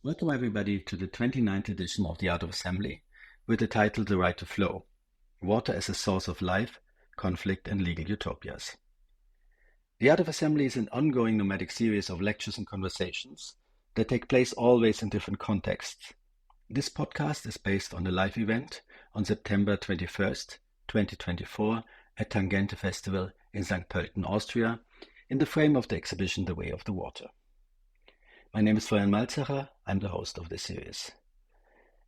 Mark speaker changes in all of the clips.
Speaker 1: Welcome everybody to the 29th edition of the Art of Assembly with the title The Right to Flow, Water as a Source of Life, Conflict and Legal Utopias. The Art of Assembly is an ongoing nomadic series of lectures and conversations that take place always in different contexts. This podcast is based on a live event on September 21st, 2024 at Tangente Festival in St. Pölten, Austria, in the frame of the exhibition The Way of the Water. My name is Florian Malzacher. I'm the host of this series.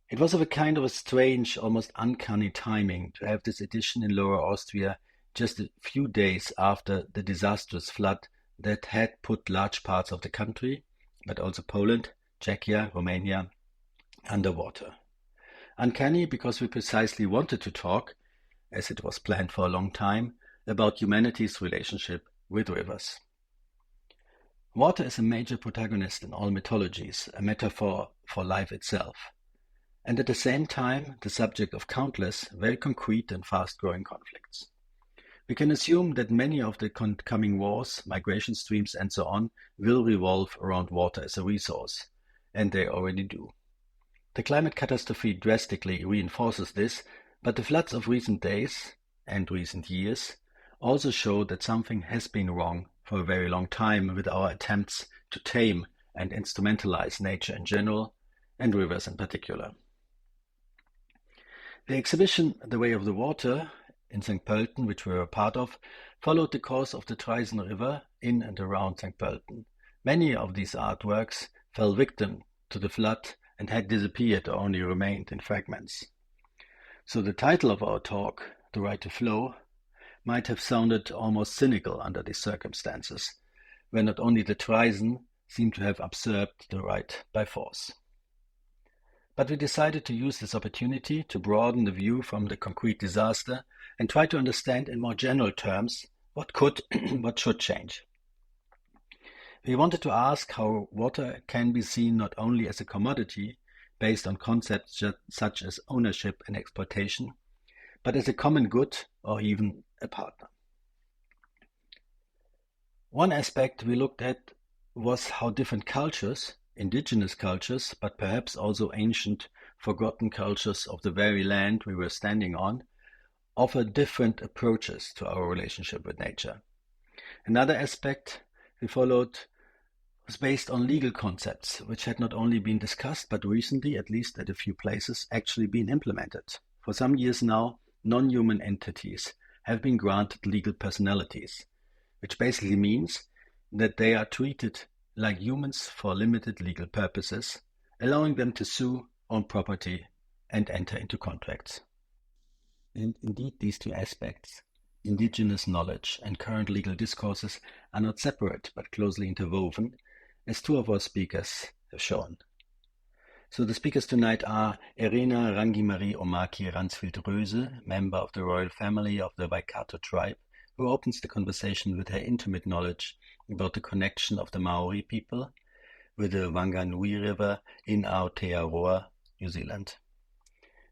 Speaker 1: It was of a kind of a strange, almost uncanny timing to have this edition in Lower Austria just a few days after the disastrous flood that had put large parts of the country, but also Poland, Czechia, Romania, underwater. Uncanny because we precisely wanted to talk, as it was planned for a long time, about humanity's relationship with rivers. Water is a major protagonist in all mythologies, a metaphor for life itself, and at the same time the subject of countless, very concrete and fast-growing conflicts. We can assume that many of the coming wars, migration streams and so on will revolve around water as a resource, and they already do. The climate catastrophe drastically reinforces this, but the floods of recent days and recent years also show that something has been wrong for a very long time with our attempts to tame and instrumentalize nature in general and rivers in particular. The exhibition The Way of the Water in St. Pölten, which we were a part of, followed the course of the Treisen River in and around St. Pölten. Many of these artworks fell victim to the flood and had disappeared or only remained in fragments. So the title of our talk, The Right to Flow, might have sounded almost cynical under these circumstances, where not only the Treisen seemed to have usurped the right by force. But we decided to use this opportunity to broaden the view from the concrete disaster and try to understand in more general terms what could, what should change. We wanted to ask how water can be seen not only as a commodity based on concepts such as ownership and exploitation, but as a common good or even a partner. One aspect we looked at was how different cultures, indigenous cultures, but perhaps also ancient, forgotten cultures of the very land we were standing on, offer different approaches to our relationship with nature. Another aspect we followed was based on legal concepts, which had not only been discussed, but recently, at least at a few places, actually been implemented. For some years now, non-human entities have been granted legal personalities, which basically means that they are treated like humans for limited legal purposes, allowing them to sue, own property, and enter into contracts. And indeed, these two aspects, indigenous knowledge and current legal discourses, are not separate but closely interwoven, as two of our speakers have shown. So the speakers tonight are Irena Rangi-Marie Omaki-Ransfield-Röse, member of the royal family of the Waikato tribe, who opens the conversation with her intimate knowledge about the connection of the Maori people with the Whanganui River in Aotearoa, New Zealand.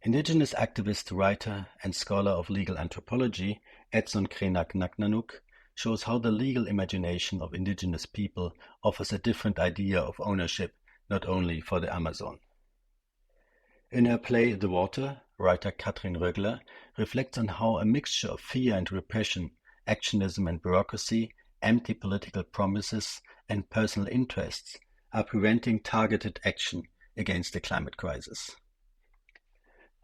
Speaker 1: Indigenous activist, writer and scholar of legal anthropology, Edson Krenak shows how the legal imagination of indigenous people offers a different idea of ownership not only for the Amazon. In her play The Water, writer Katrin Rögler reflects on how a mixture of fear and repression, actionism and bureaucracy, empty political promises and personal interests are preventing targeted action against the climate crisis.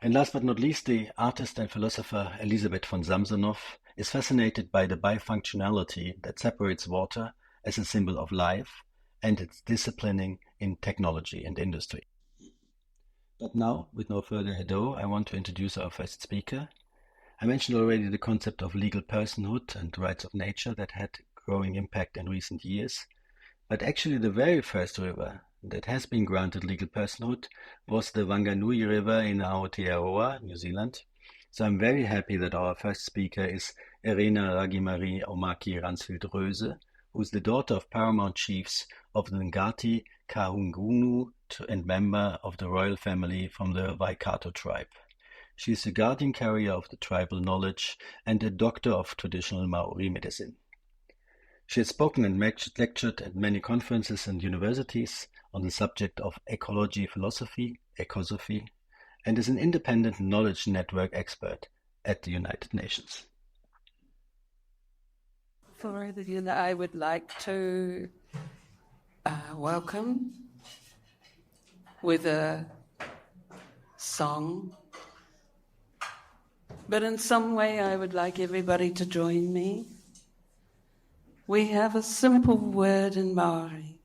Speaker 1: And last but not least, the artist and philosopher Elisabeth von Samsonov is fascinated by the bifunctionality that separates water as a symbol of life and its disciplining in technology and industry. But now, with no further ado, I want to introduce our first speaker. I mentioned already the concept of legal personhood and rights of nature that had growing impact in recent years. But actually the very first river that has been granted legal personhood was the Whanganui River in Aotearoa, New Zealand. So I'm very happy that our first speaker is Irena Rangi-Marie Omaki-Ransfield-Röse, who is the daughter of paramount chiefs of the Ngati Kahungunu and member of the royal family from the Waikato tribe. She is a guardian carrier of the tribal knowledge and a doctor of traditional Maori medicine. She has spoken and lectured at many conferences and universities on the subject of ecology philosophy, ecosophy, and is an independent knowledge network expert at the United Nations.
Speaker 2: For you, I would like to welcome with a song, but in some way I would like everybody to join me. We have a simple word in Maori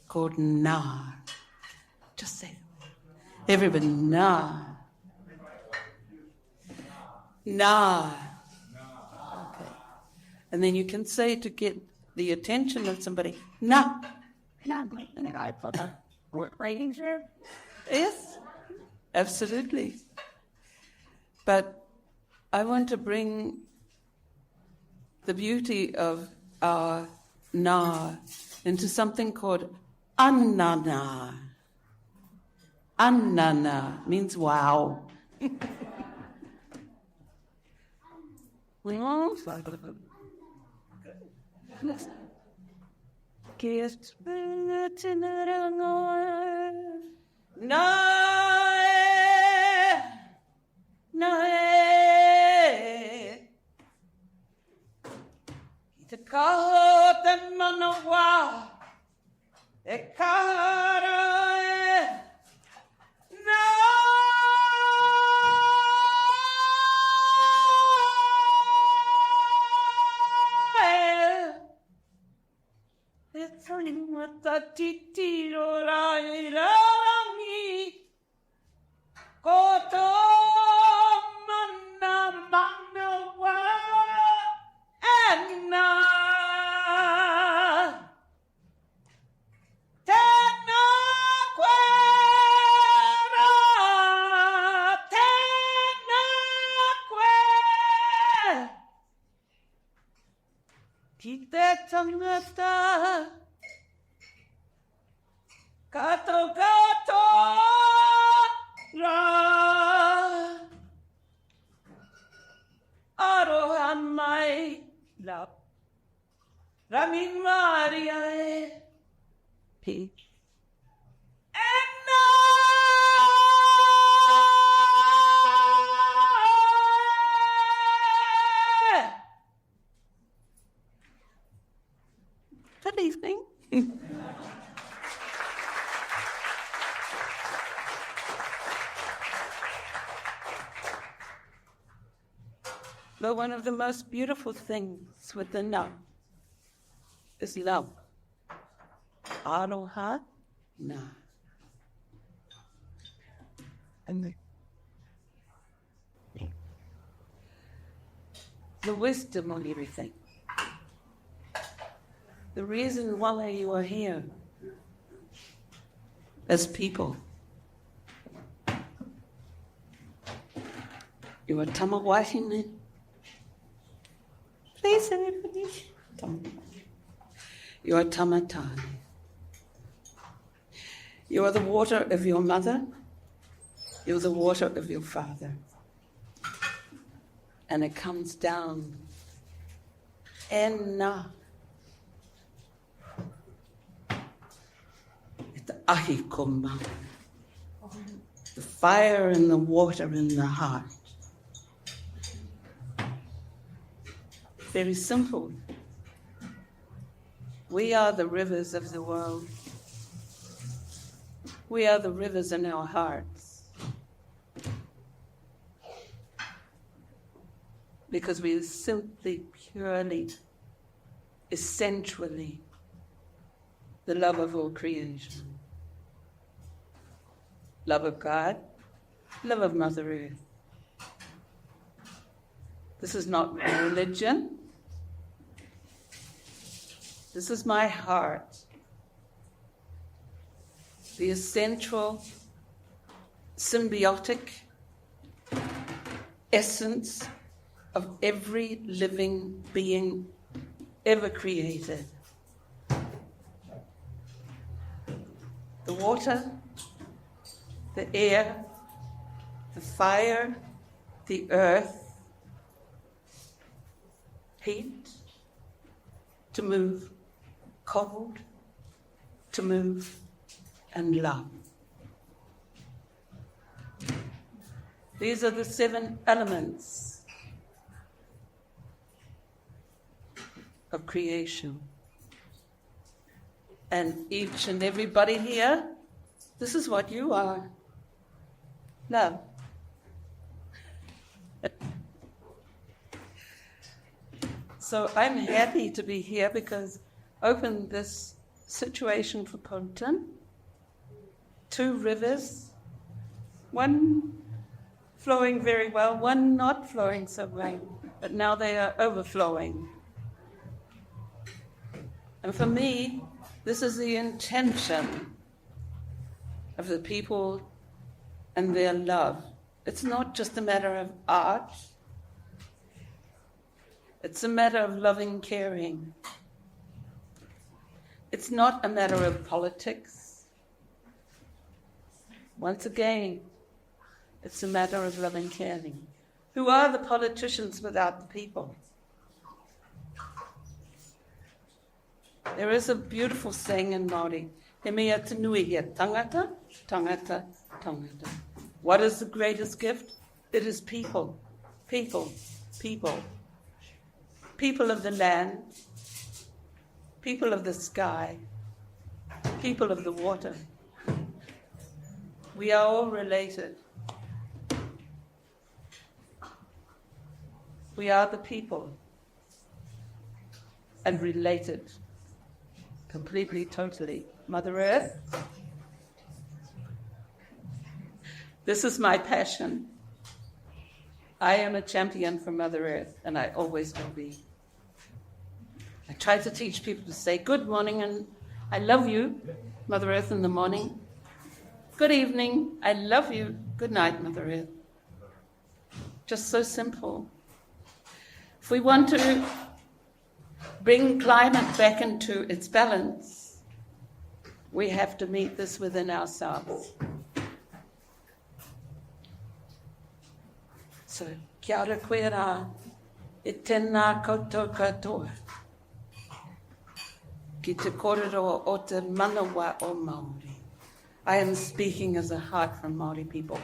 Speaker 2: called nā. Just say it. Everybody, nā. Nā. Okay. And then you can say to get the attention of somebody, nā. Yes, absolutely. But I want to bring the beauty of our nā into something called anana. Anana means wow. Te kaho te manawa, e kahara e nā. E taimata titiro rai rangi, koto mana manawa. Ki te tangata kato kato ra aroha mai la ramin maria e pi Good evening. But one of the most beautiful things with the nā is love. Aroha nā. And the wisdom of everything. The reason why you are here as people. You are tamawahine. Please, everybody. You are tamatane. You are the water of your mother. You're the water of your father. And it comes down. Enna. Ahi kumma. The fire and the water in the heart. Very simple. We are the rivers of the world. We are the rivers in our hearts. Because we are simply, purely, essentially the love of all creation. Love of God, love of Mother Earth. This is not my religion. This is my heart. The essential, symbiotic essence of every living being ever created. The water, the air, the fire, the earth, heat, to move, cold, to move, and love. These are the 7 elements of creation. And each and everybody here, this is what you are. Love. So I'm happy to be here because opened this situation for Pontin. 2 rivers, one flowing very well, one not flowing so well, but now they are overflowing. And for me, this is the intention of the people and their love. It's not just a matter of art. It's a matter of loving, caring. It's not a matter of politics. Once again, it's a matter of loving, caring. Who are the politicians without the people? There is a beautiful saying in Māori, he mea te nui he tangata, tangata, tangata. What is the greatest gift? It is people, people, people. People of the land, people of the sky, people of the water. We are all related. We are the people and related completely, totally. Mother Earth, this is my passion. I am a champion for Mother Earth, and I always will be. I try to teach people to say good morning and I love you, Mother Earth, in the morning. Good evening, I love you. Good night, Mother Earth. Just so simple. If we want to bring climate back into its balance, we have to meet this within ourselves. So, kia ora koe rā, e tēnā koutou katoa, ki te kōrero o te manawa o Māori. I am speaking as a heart from Māori people.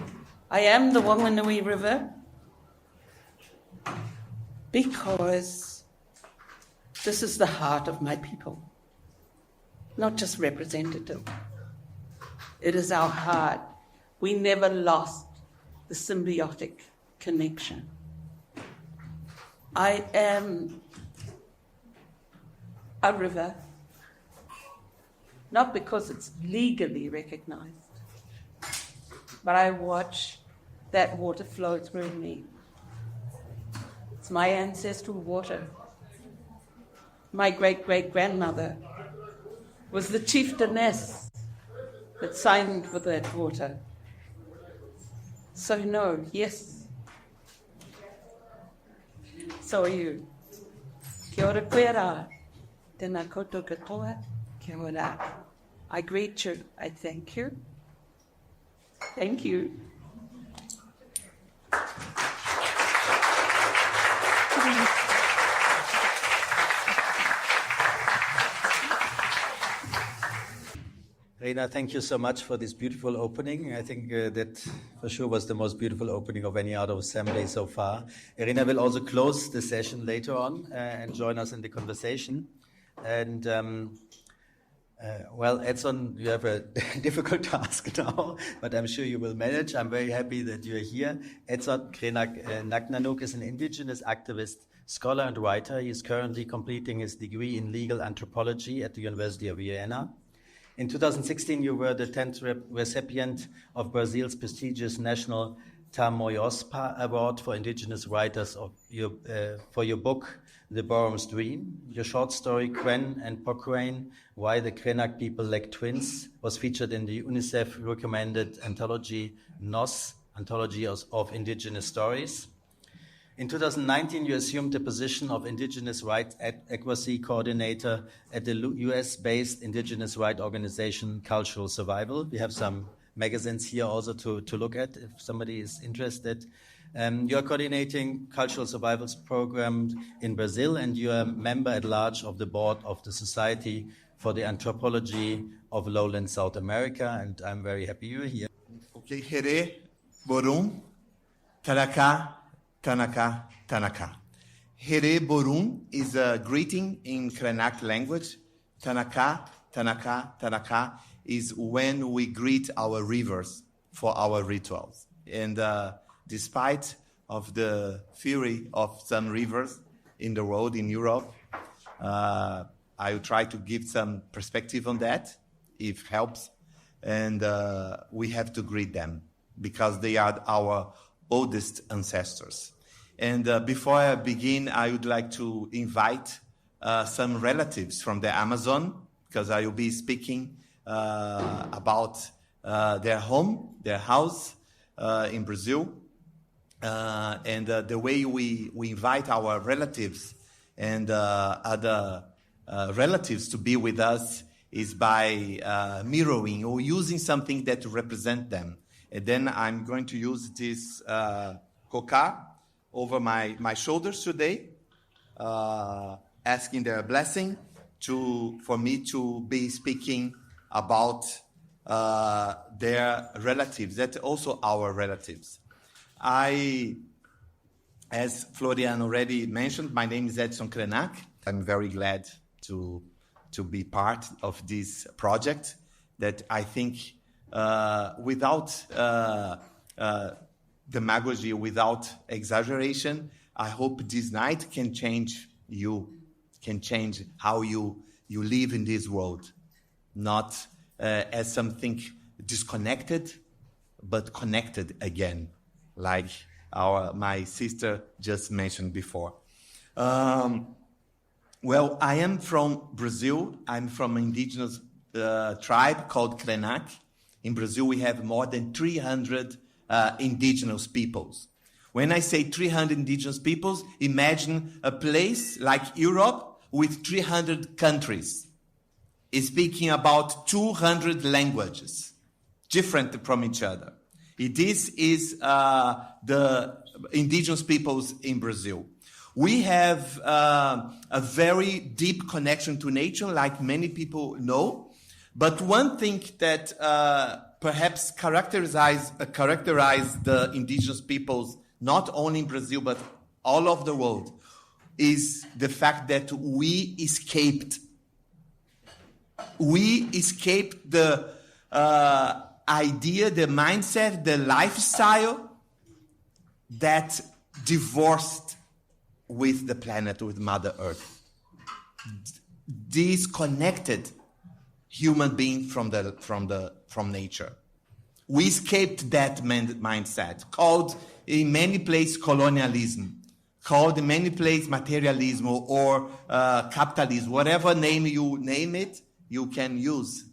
Speaker 2: I am the Wanganui River because this is the heart of my people, not just representative. It is our heart. We never lost the symbiotic connection. I am a river, not because it's legally recognized, but I watch that water flow through me. It's my ancestral water. My great-great-grandmother was the chieftainess that signed for that water. So no, yes. So are you. Kia ora koe rā, tēnā koutou katoa, kia ora. I greet you, I thank you. Thank you.
Speaker 1: Reina, thank you so much for this beautiful opening. I think that for sure was the most beautiful opening of any other assembly so far. Reina will also close the session later on and join us in the conversation. And well, Edson, you have a difficult task now, but I'm sure you will manage. I'm very happy that you're here. Edson Krenak Nagnanuk is an indigenous activist, scholar and writer. He is currently completing his degree in legal anthropology at the University of Vienna. In 2016, you were the 10th recipient of Brazil's prestigious National Tamoiospa Award for Indigenous Writers for your book, The Borum's Dream. Your short story, Quen and Pokrain, Why the Krenak People Lack Twins, was featured in the UNICEF-recommended anthology, NOS, Anthology of Indigenous Stories. In 2019, you assumed the position of Indigenous Rights Advocacy Coordinator at the US-based Indigenous rights organization Cultural Survival. We have some magazines here also to look at if somebody is interested. You're coordinating cultural survivals programs in Brazil, and you're a member at large of the board of the Society for the Anthropology of Lowland South America, and I'm very happy you're here.
Speaker 3: Okay, Here, Borum, Tanaka, Tanaka, Tanaka. Here, Borum is a greeting in Krenak language. Tanaka, Tanaka, Tanaka is when we greet our rivers for our rituals. And despite of the fury of some rivers in the world, in Europe, I will try to give some perspective on that, if helps. And we have to greet them because they are our oldest ancestors. And before I begin, I would like to invite some relatives from the Amazon, because I will be speaking about their home, their house in Brazil. And the way we invite our relatives and other relatives to be with us is by mirroring or using something that represent them. And then I'm going to use this cocar over my shoulders today, asking their blessing for me to be speaking about their relatives, that also our relatives. As Florian already mentioned, my name is Edson Krenak. I'm very glad to be part of this project that I think without demagogy, without exaggeration, I hope this night can change you, can change how you live in this world, not as something disconnected, but connected again, like my sister just mentioned before. Well, I am from Brazil. I'm from an indigenous tribe called Krenak. In Brazil, we have more than 300 indigenous peoples. When I say 300 indigenous peoples, imagine a place like Europe with 300 countries, speaking about 200 languages, different from each other. This is the indigenous peoples in Brazil. We have a very deep connection to nature, like many people know. But one thing that perhaps characterize the indigenous peoples, not only in Brazil, but all over the world, is the fact that we escaped. We escaped the idea, the mindset, the lifestyle that divorced with the planet, with Mother Earth. Disconnected human being from nature. We escaped that mindset, called in many places colonialism, called in many places materialism or capitalism, whatever name you name it, you can use.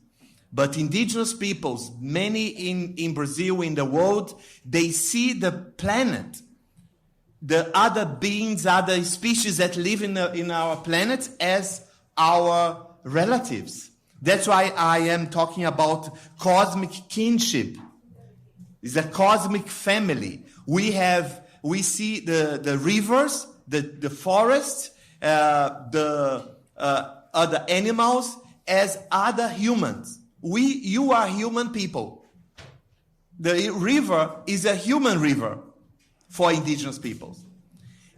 Speaker 3: But indigenous peoples, many in Brazil, in the world, they see the planet, the other beings, other species that live in our planet as our relatives. That's why I am talking about cosmic kinship. It's a cosmic family. We see the rivers, the forests, the other animals as other humans. You are human people. The river is a human river for indigenous peoples.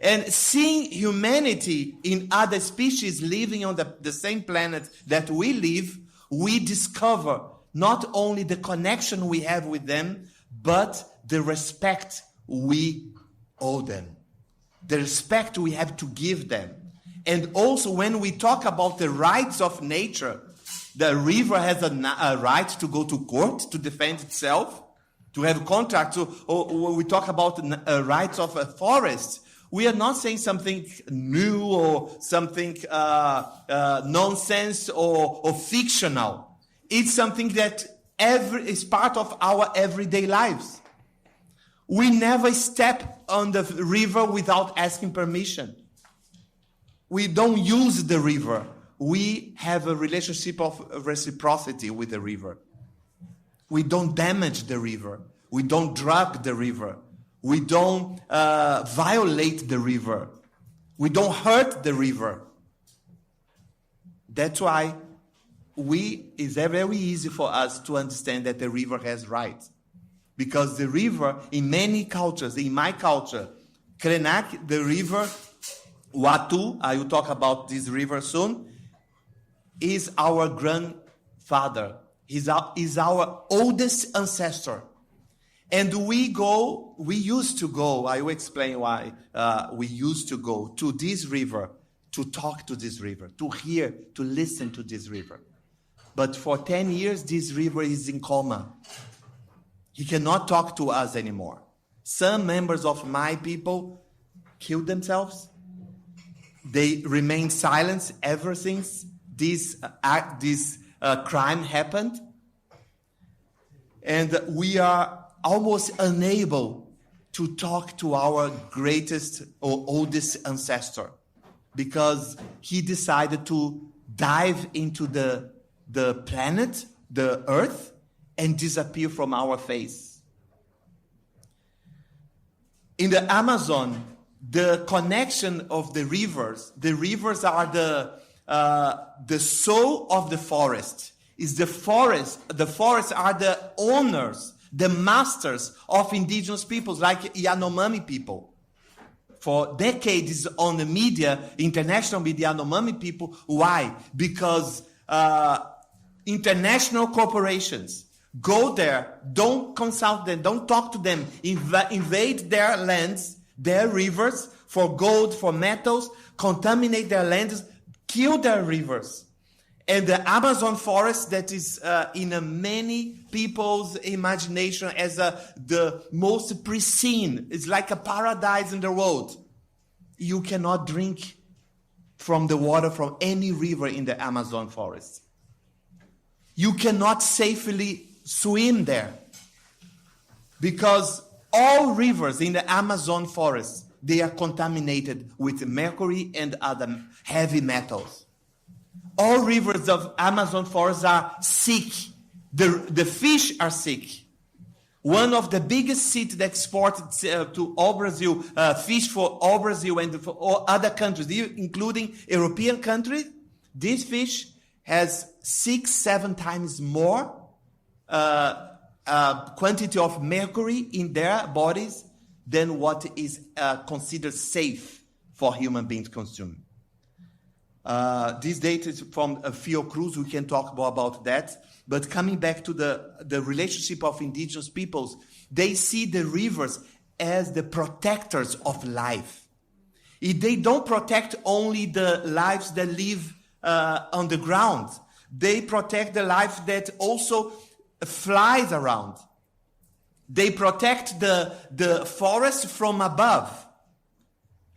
Speaker 3: And seeing humanity in other species living on the same planet that we live, we discover not only the connection we have with them, but the respect we owe them. The respect we have to give them. And also when we talk about the rights of nature, the river has a right to go to court to defend itself, to have contracts. Or when we talk about rights of a forest, we are not saying something new or something nonsense or fictional. It's something that is part of our everyday lives. We never step on the river without asking permission. We don't use the river. We have a relationship of reciprocity with the river. We don't damage the river. We don't drug the river. We don't violate the river. We don't hurt the river. That's why it's very easy for us to understand that the river has rights. Because the river, in many cultures, in my culture, Krenak, the river, Watu, I will talk about this river soon, is our grandfather. Is our oldest ancestor. And we used to go, I will explain why we used to go to this river, to talk to this river, to hear, to listen to this river. But for 10 years, this river is in coma. He cannot talk to us anymore. Some members of my people killed themselves. They remained silent ever since this crime happened. And we are almost unable to talk to our greatest or oldest ancestor because he decided to dive into the planet, the earth, and disappear from our face. In the Amazon, the connection of the rivers are the soul of the forest. Is the forests are the owners, the masters of indigenous peoples like Yanomami people. For decades on the media, international media, Yanomami people. Why? Because international corporations go there, don't consult them, don't talk to them, invade their lands, their rivers for gold, for metals, contaminate their lands, kill their rivers. And the Amazon forest that is in many people's imagination as the most pristine. It's like a paradise in the world. You cannot drink from the water from any river in the Amazon forest. You cannot safely swim there because all rivers in the Amazon forest, they are contaminated with mercury and other heavy metals. All rivers of Amazon forest are sick. The fish are sick. One of the biggest cities that exported to all Brazil, fish for all Brazil and for all other countries, including European countries, this fish has 6-7 times more quantity of mercury in their bodies than what is considered safe for human beings to consume. This data is from Fiocruz. We can talk more about that. But coming back to the relationship of indigenous peoples, they see the rivers as the protectors of life. They don't protect only the lives that live on the ground. They protect the life that also flies around. They protect the forest from above.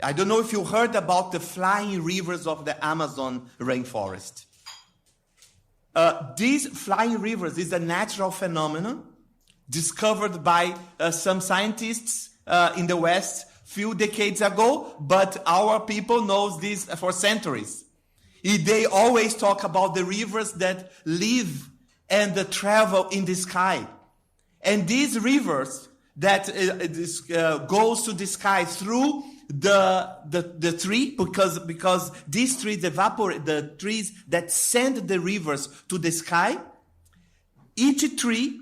Speaker 3: I don't know if you heard about the flying rivers of the Amazon rainforest. These flying rivers is a natural phenomenon discovered by some scientists in the West few decades ago, but our people knows this for centuries. They always talk about the rivers that live and travel in the sky. And these rivers that goes to the sky through the tree, because these trees evaporate, the trees that send the rivers to the sky, each tree,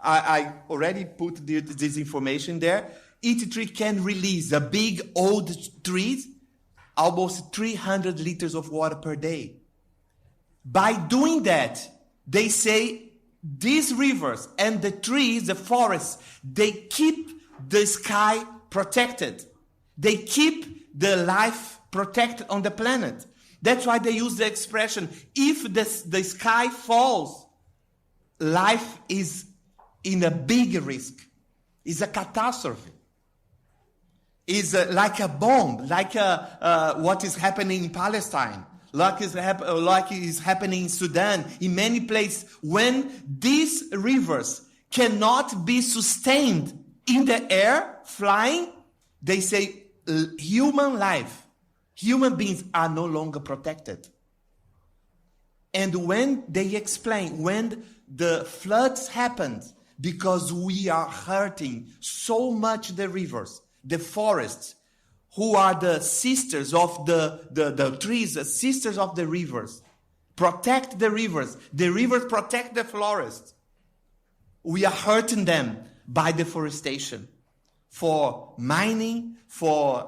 Speaker 3: I already put this information there, each tree can release, a big old tree, almost 300 liters of water per day. By doing that, they say these rivers and the trees, the forests, they keep the sky protected. They keep the life protected on the planet. That's why they use the expression, if the sky falls, life is in a big risk. It's a catastrophe. It's like a bomb, like what is happening in Palestine, like is happening in Sudan, in many places. When these rivers cannot be sustained in the air, flying, they say human life, human beings are no longer protected. And when they explain, when the floods happened, because we are hurting so much the rivers, the forests, who are the sisters of the trees, the sisters of the rivers. Protect the rivers. The rivers protect the forest. We are hurting them by deforestation, for mining, for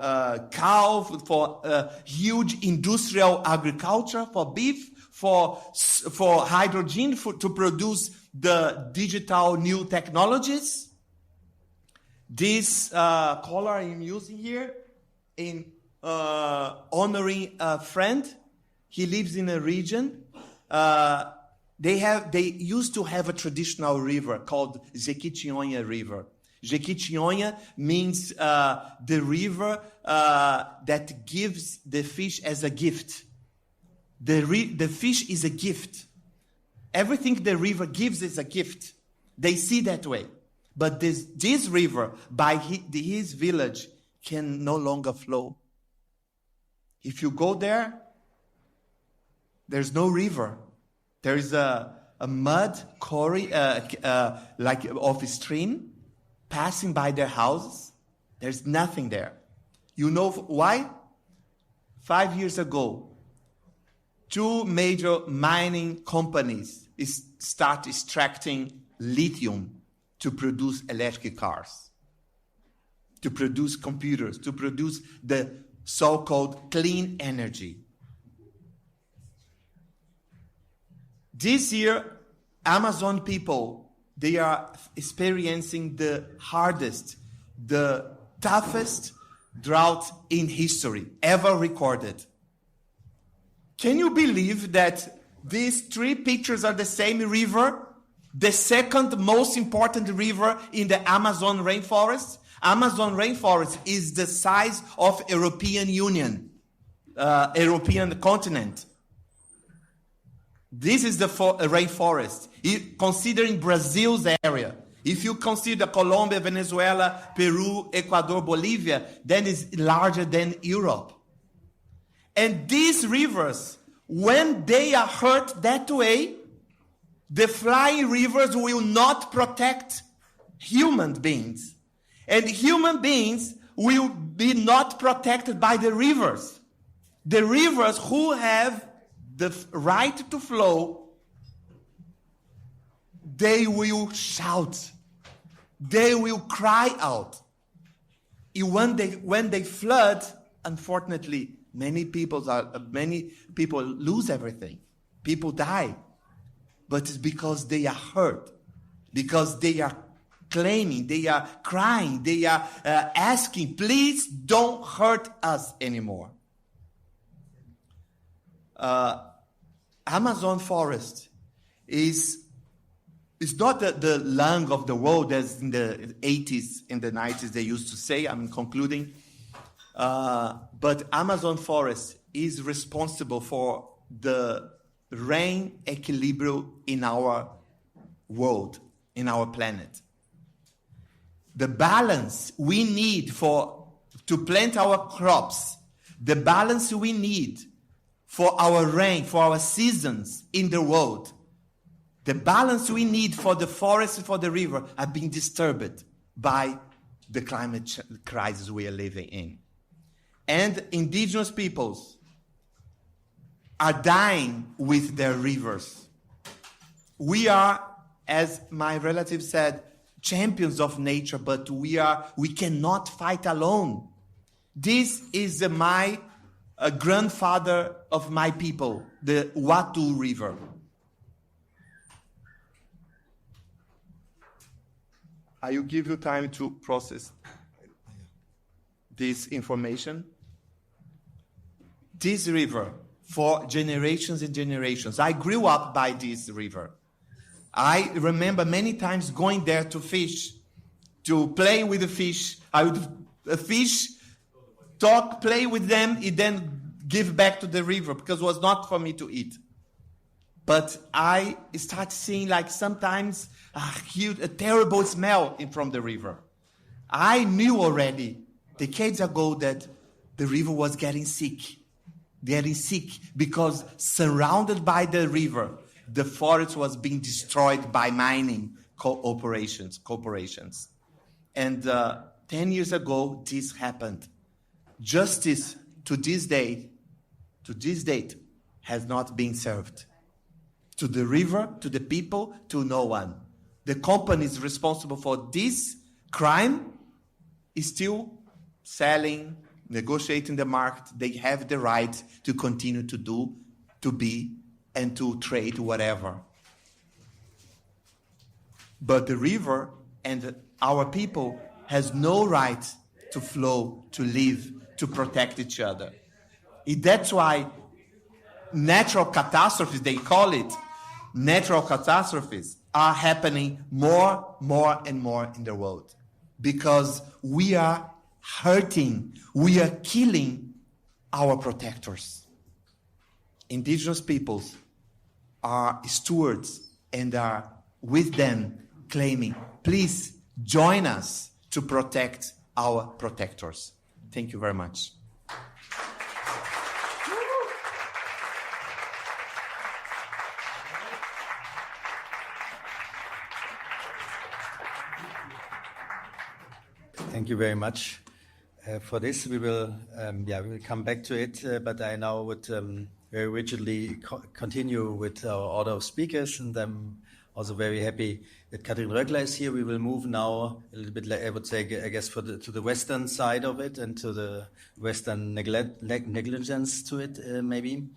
Speaker 3: cow, for huge industrial agriculture, for beef, for hydrogen, to produce the digital new technologies. This color I'm using here in honoring a friend. He lives in a region. They used to have a traditional river called XXIX River. XXIX means the river that gives the fish as a gift. The fish is a gift. Everything the river gives is a gift. They see that way. But this river, by his village, can no longer flow. If you go there, there's no river. There is a mud quarry, like of a stream, passing by their houses. There's nothing there. You know why? 5 years ago, 2 major mining companies start extracting lithium to produce electric cars, to produce computers, to produce the so-called clean energy. This year, Amazon people, they are experiencing the hardest, the toughest drought in history ever recorded. Can you believe that these 3 pictures are the same river? The second most important river in the Amazon rainforest? Amazon rainforest is the size of European Union, European continent. This is the rainforest. Considering Brazil's area, if you consider Colombia, Venezuela, Peru, Ecuador, Bolivia, then it's larger than Europe. And these rivers, when they are hurt that way, the flying rivers will not protect human beings. And human beings will be not protected by the rivers. The rivers who have the right to flow, they will shout. They will cry out. When they flood, unfortunately, many people lose everything. People die. But it's because they are hurt. Because they are claiming, they are crying, they are asking, please don't hurt us anymore. Amazon forest is not the lung of the world as in the 80s, in the 90s they used to say. I'm concluding. But Amazon forest is responsible for the rain equilibrium in our world, in our planet. The balance we need to plant our crops, the balance we need for our rain, for our seasons in the world, the balance we need for the forest and for the river are being disturbed by the climate crisis we are living in. And indigenous peoples are dying with their rivers. We are, as my relative said, champions of nature, but we cannot fight alone. This is my grandfather of my people, the Watu River. I will give you time to process this information. This river, for generations and generations, I grew up by this river. I remember many times going there to fish, to play with the fish. I would fish, talk, play with them, and then give back to the river because it was not for me to eat. But I start seeing like sometimes a terrible smell from the river. I knew already decades ago that the river was getting sick because surrounded by the river, the forest was being destroyed by mining, corporations. And 10 years ago, this happened. Justice to this date, has not been served. To the river, to the people, to no one. The companies responsible for this crime is still selling, negotiating the market. They have the right to continue to do, to be, and to trade whatever. But the river and our people has no right to flow, to live, to protect each other. That's why natural catastrophes, they call it, natural catastrophes are happening more and more in the world. Because we are hurting, we are killing our protectors. Indigenous peoples are stewards and are with them claiming, please join us to protect our protectors. Thank you very much.
Speaker 1: Thank you very much for this. We will come back to it, but I now would very rigidly continue with our order of speakers, and I'm also very happy that Katrin Röckler is here. We will move now a little bit, I would say, I guess, to the Western side of it and to the Western negligence to it, maybe.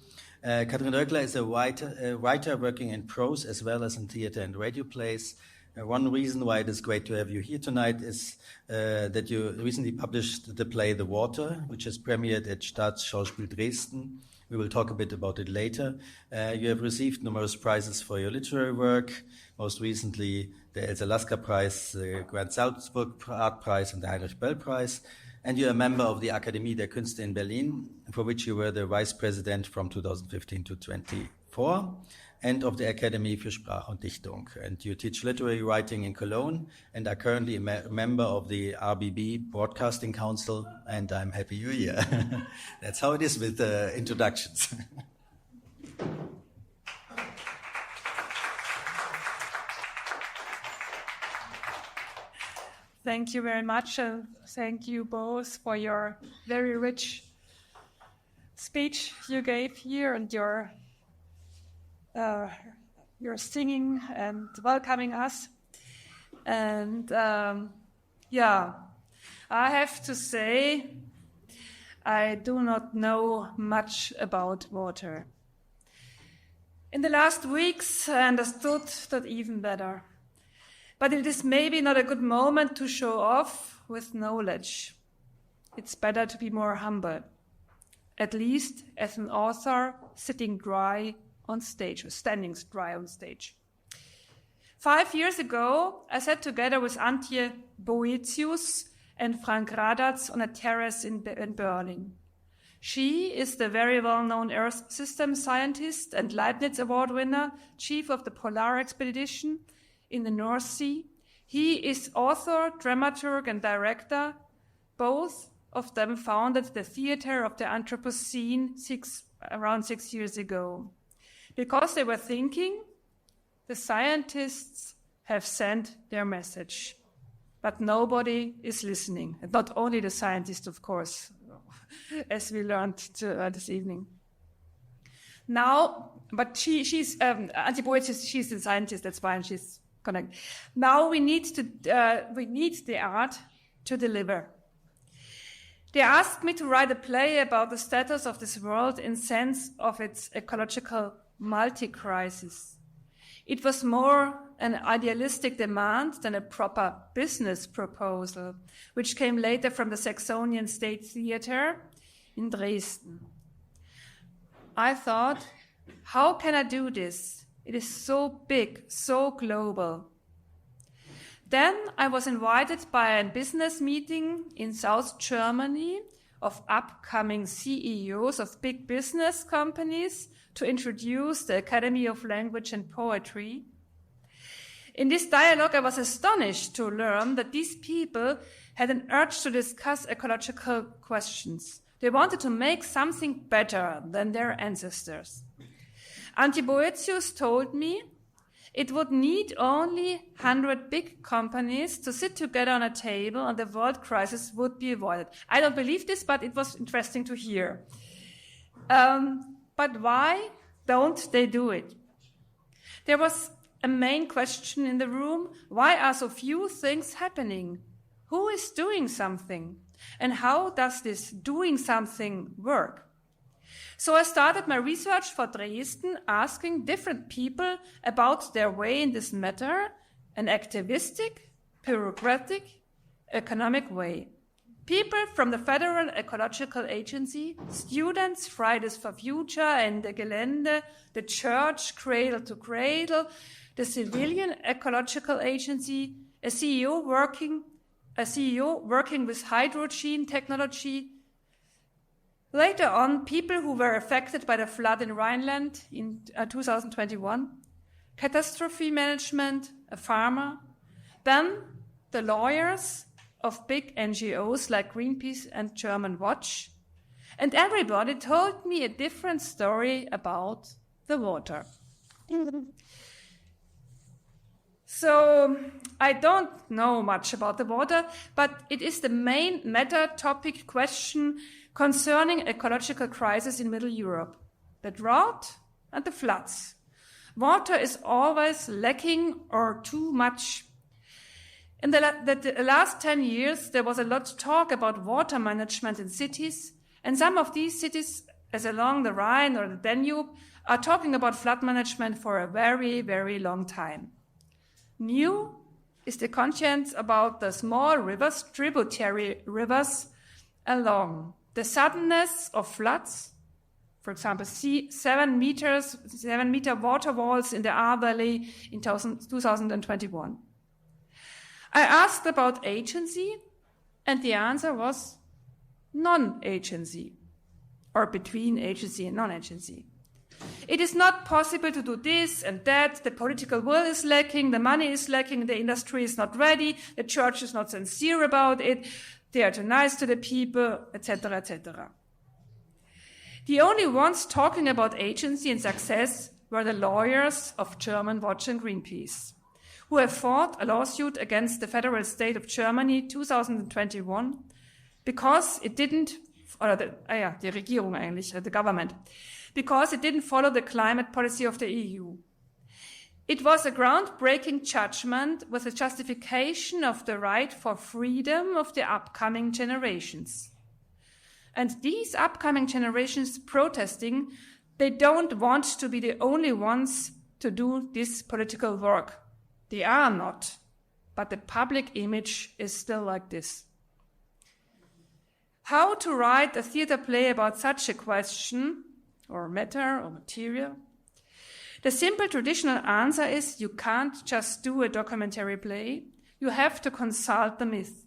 Speaker 1: Katrin Röckler is a writer working in prose as well as in theater and radio plays. One reason why it is great to have you here tonight is that you recently published the play The Water, which has premiered at Staatsschauspiel Dresden. We will talk a bit about it later. You have received numerous prizes for your literary work, most recently the Elsa Lasker Prize, the Grand Salzburg Art Prize, and the Heinrich Böll Prize. And you're a member of the Akademie der Künste in Berlin, for which you were the vice president from 2015 to 2024. And of the Academy für Sprache und Dichtung. And you teach literary writing in Cologne and are currently a member of the RBB Broadcasting Council, and I'm happy you're here. That's how it is with introductions.
Speaker 4: Thank you very much. Thank you both for your very rich speech you gave here and your singing and welcoming us. And I have to say, I do not know much about water. In the last weeks, I understood that even better. But it is maybe not a good moment to show off with knowledge. It's better to be more humble, at least as an author sitting dry on stage, or standing dry on stage. 5 years ago, I sat together with Antje Boetius and Frank Radatz on a terrace in Berlin. She is the very well-known Earth system scientist and Leibniz Award winner, chief of the Polar Expedition in the North Sea. He is author, dramaturg, and director. Both of them founded the Theater of the Anthropocene around 6 years ago. Because they were thinking, the scientists have sent their message, but nobody is listening. And not only the scientists, of course, as we learned this evening. Now, but she's Antje Boetius, she's a scientist, that's why she's connected. Now we need the art to deliver. They asked me to write a play about the status of this world in sense of its ecological multi-crisis. It was more an idealistic demand than a proper business proposal, which came later from the Saxonian State Theater in Dresden. I thought, how can I do this? It is so big, so global. Then I was invited by a business meeting in South Germany of upcoming CEOs of big business companies to introduce the Academy of Language and Poetry. In this dialogue, I was astonished to learn that these people had an urge to discuss ecological questions. They wanted to make something better than their ancestors. Antje Boetius told me, it would need only 100 big companies to sit together on a table and the world crisis would be avoided. I don't believe this, but it was interesting to hear. But why don't they do it? There was a main question in the room. Why are so few things happening? Who is doing something? And how does this doing something work? So I started my research for Dresden, asking different people about their way in this matter, an activistic, bureaucratic, economic way. People from the Federal Ecological Agency, students, Fridays for Future and the Gelände, the church, Cradle to Cradle, the Civilian Ecological Agency, a CEO working with hydrogen technology. Later on, people who were affected by the flood in Rhineland in 2021, catastrophe management, a farmer, then the lawyers of big NGOs like Greenpeace and German Watch, and everybody told me a different story about the water. So I don't know much about the water, but it is the main meta topic question concerning ecological crisis in Middle Europe, the drought and the floods. Water is always lacking or too much. In the last 10 years, there was a lot of talk about water management in cities, and some of these cities, as along the Rhine or the Danube, are talking about flood management for a very, very long time. New is the conscience about the small rivers, tributary rivers, along the suddenness of floods, for example, 7-meter water walls in the Ahr Valley in 2021. I asked about agency, and the answer was non-agency, or between agency and non-agency. It is not possible to do this and that, the political will is lacking, the money is lacking, the industry is not ready, the church is not sincere about it, they are too nice to the people, etc., etc. The only ones talking about agency and success were the lawyers of German Watch and Greenpeace, who have fought a lawsuit against the federal state of Germany 2021 because it didn't, the Regierung eigentlich, the government, because it didn't follow the climate policy of the EU. It was a groundbreaking judgment with a justification of the right for freedom of the upcoming generations. And these upcoming generations protesting, they don't want to be the only ones to do this political work. They are not, but the public image is still like this. How to write a theater play about such a question, or matter, or material? The simple traditional answer is you can't just do a documentary play, you have to consult the myth.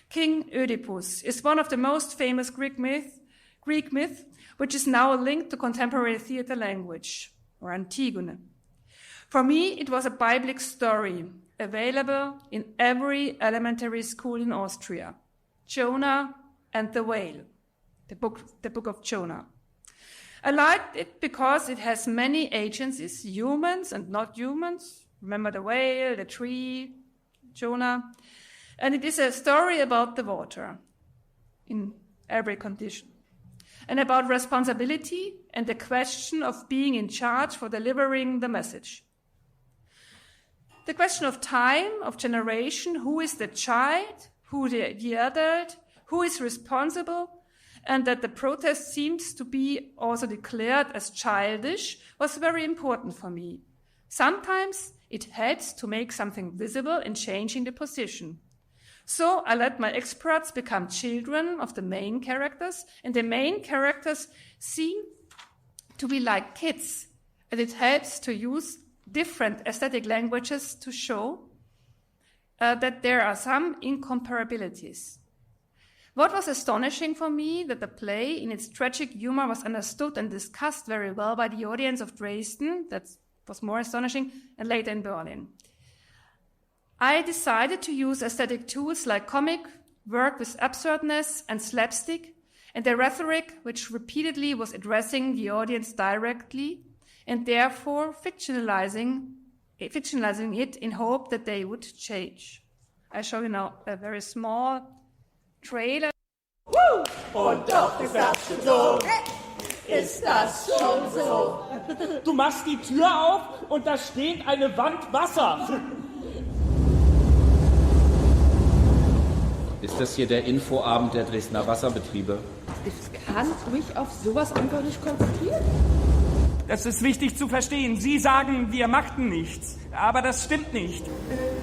Speaker 4: King Oedipus is one of the most famous Greek myth, which is now linked to contemporary theater language, or Antigone. For me, it was a biblical story, available in every elementary school in Austria. Jonah and the whale, the book of Jonah. I liked it because it has many agencies, humans and not humans. Remember the whale, the tree, Jonah. And it is a story about the water in every condition. And about responsibility and the question of being in charge for delivering the message. The question of time, of generation, who is the child, who the adult, who is responsible, and that the protest seems to be also declared as childish was very important for me. Sometimes it helps to make something visible in changing the position. So I let my experts become children of the main characters, and the main characters seem to be like kids, and it helps to use different aesthetic languages to show that there are some incomparabilities. What was astonishing for me, that the play in its tragic humor was understood and discussed very well by the audience of Dresden, that was more astonishing, and later in Berlin. I decided to use aesthetic tools like comic, work with absurdness and slapstick, and the rhetoric which repeatedly was addressing the audience directly, and therefore fictionalizing fictionalizing it in hope that they would change. I show you now a very small trailer.
Speaker 5: Und doch ist das schon so. Ist das schon so?
Speaker 6: Du machst die Tür auf und da steht eine Wand Wasser.
Speaker 7: Ist das hier der Infoabend der Dresdner Wasserbetriebe?
Speaker 8: Ich kann mich auf sowas einfach nicht konzentrieren.
Speaker 6: Das ist wichtig zu verstehen. Sie sagen, wir machten nichts. Aber das stimmt nicht.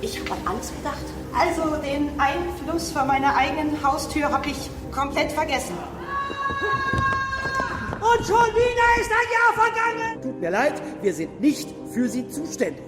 Speaker 9: Ich habe an alles gedacht. Also den Einfluss von meiner eigenen Haustür habe ich komplett vergessen.
Speaker 5: Und schon wieder ist ein Jahr vergangen.
Speaker 10: Tut mir leid, wir sind nicht für Sie zuständig.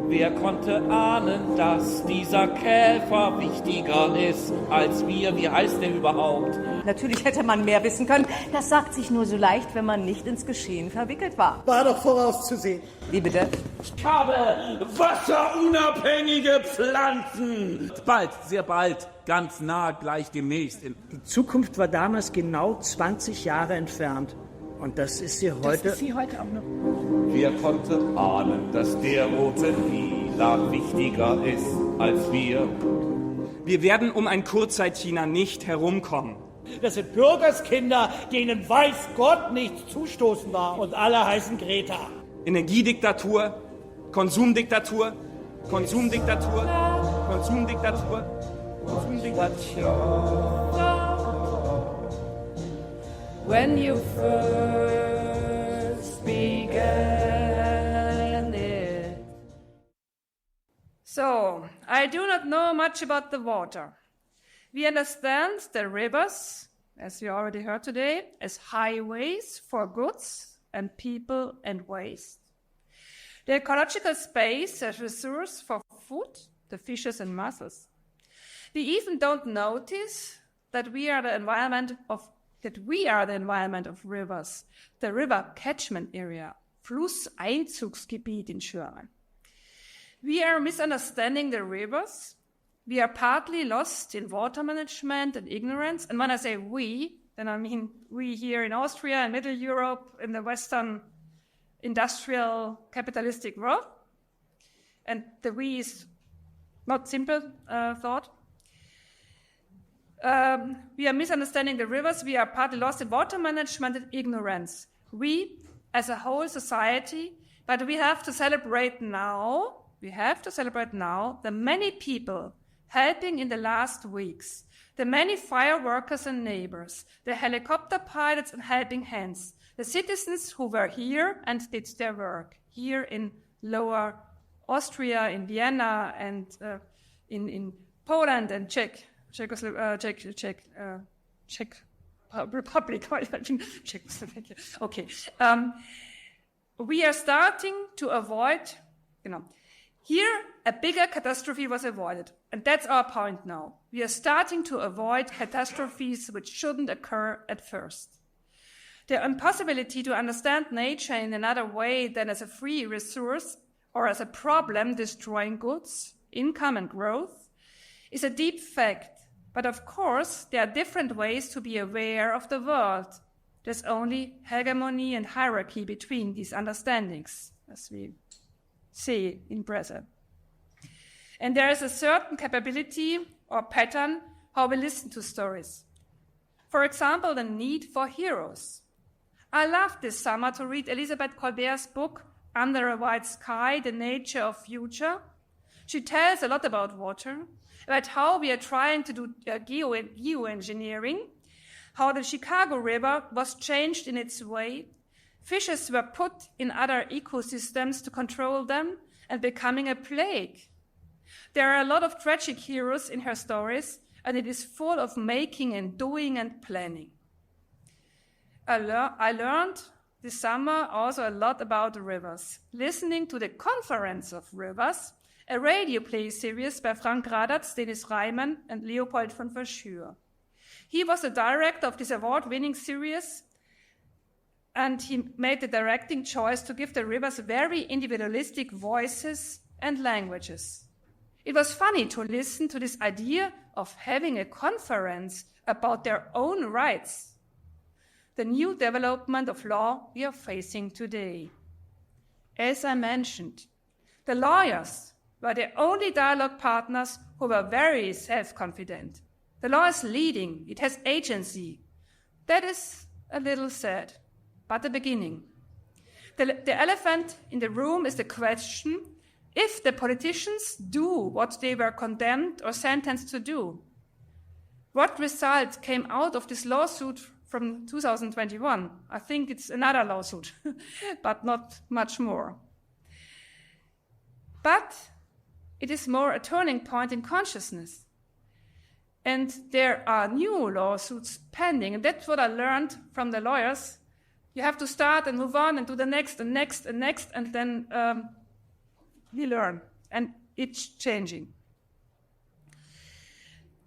Speaker 11: Wer konnte ahnen, dass dieser Käfer wichtiger ist als wir? Wie heißt der überhaupt?
Speaker 12: Natürlich hätte man mehr wissen können. Das sagt sich nur so leicht, wenn man nicht ins Geschehen verwickelt war.
Speaker 10: War doch vorauszusehen.
Speaker 12: Wie bitte?
Speaker 11: Ich habe wasserunabhängige Pflanzen. Bald, sehr bald, ganz nah, gleich demnächst.
Speaker 10: Die Zukunft war damals genau 20 Jahre entfernt. Und das ist sie heute.
Speaker 12: Das ist sie heute auch noch.
Speaker 11: Wer konnte ahnen, dass der rote Lila wichtiger ist als wir?
Speaker 6: Wir werden um ein Kurzzeit-China nicht herumkommen.
Speaker 5: Das sind Bürgerskinder, denen weiß Gott nichts zustoßen war. Und alle heißen Greta.
Speaker 6: Energiediktatur, Konsumdiktatur, Konsumdiktatur, Konsumdiktatur, Konsumdiktatur.
Speaker 2: When you first began it.
Speaker 4: So, I do not know much about the water. We understand the rivers, as we already heard today, as highways for goods and people and waste. The ecological space as resource for food, the fishes and mussels. We even don't notice that we are the environment of rivers, the river catchment area, Flusseinzugsgebiet in German. We are misunderstanding the rivers. We are partly lost in water management and ignorance. And when I say we, then I mean we here in Austria and Middle Europe, in the Western industrial capitalistic world. And the we is not simple thought. We are misunderstanding the rivers. We are partly lost in water management and ignorance. We, as a whole society, but we have to celebrate now. We have to celebrate now the many people helping in the last weeks, the many fire workers and neighbors, the helicopter pilots and helping hands, the citizens who were here and did their work here in Lower Austria, in Vienna, and in Poland and Czech Republic. Czechoslovakia. Okay. We are starting to avoid, here a bigger catastrophe was avoided. And that's our point now. We are starting to avoid catastrophes which shouldn't occur at first. The impossibility to understand nature in another way than as a free resource or as a problem destroying goods, income and growth is a deep fact. But of course, there are different ways to be aware of the world. There's only hegemony and hierarchy between these understandings, as we see in present. And there is a certain capability or pattern how we listen to stories. For example, the need for heroes. I loved this summer to read Elisabeth Colbert's book, Under a White Sky, The Nature of Future. She tells a lot about water, about how we are trying to do geoengineering, how the Chicago River was changed in its way, fishes were put in other ecosystems to control them, and becoming a plague. There are a lot of tragic heroes in her stories, and it is full of making and doing and planning. I learned this summer also a lot about the rivers, listening to the Conference of Rivers, a radio play series by Frank Radatz, Dennis Reimann, and Leopold von Verschür. He was the director of this award-winning series, and he made the directing choice to give the rivers very individualistic voices and languages. It was funny to listen to this idea of having a conference about their own rights, the new development of law we are facing today. As I mentioned, The lawyers were the only dialogue partners who were very self-confident. The law is leading, it has agency. That is a little sad, but the beginning. The elephant in the room is the question if the politicians do what they were condemned or sentenced to do. What result came out of this lawsuit from 2021? I think it's another lawsuit, but not much more. But it is more a turning point in consciousness. And there are new lawsuits pending, and that's what I learned from the lawyers. You have to start and move on and do the next and next and next, and then we learn, and it's changing.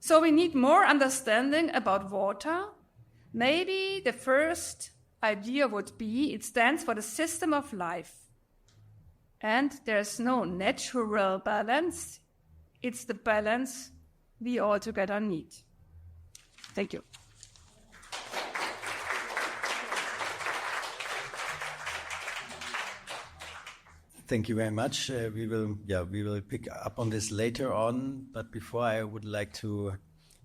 Speaker 4: So we need more understanding about water. Maybe the first idea would be it stands for the system of life. And there's no natural balance. It's the balance we all together need. Thank you.
Speaker 1: Thank you very much. We will pick up on this later on. But before, I would like to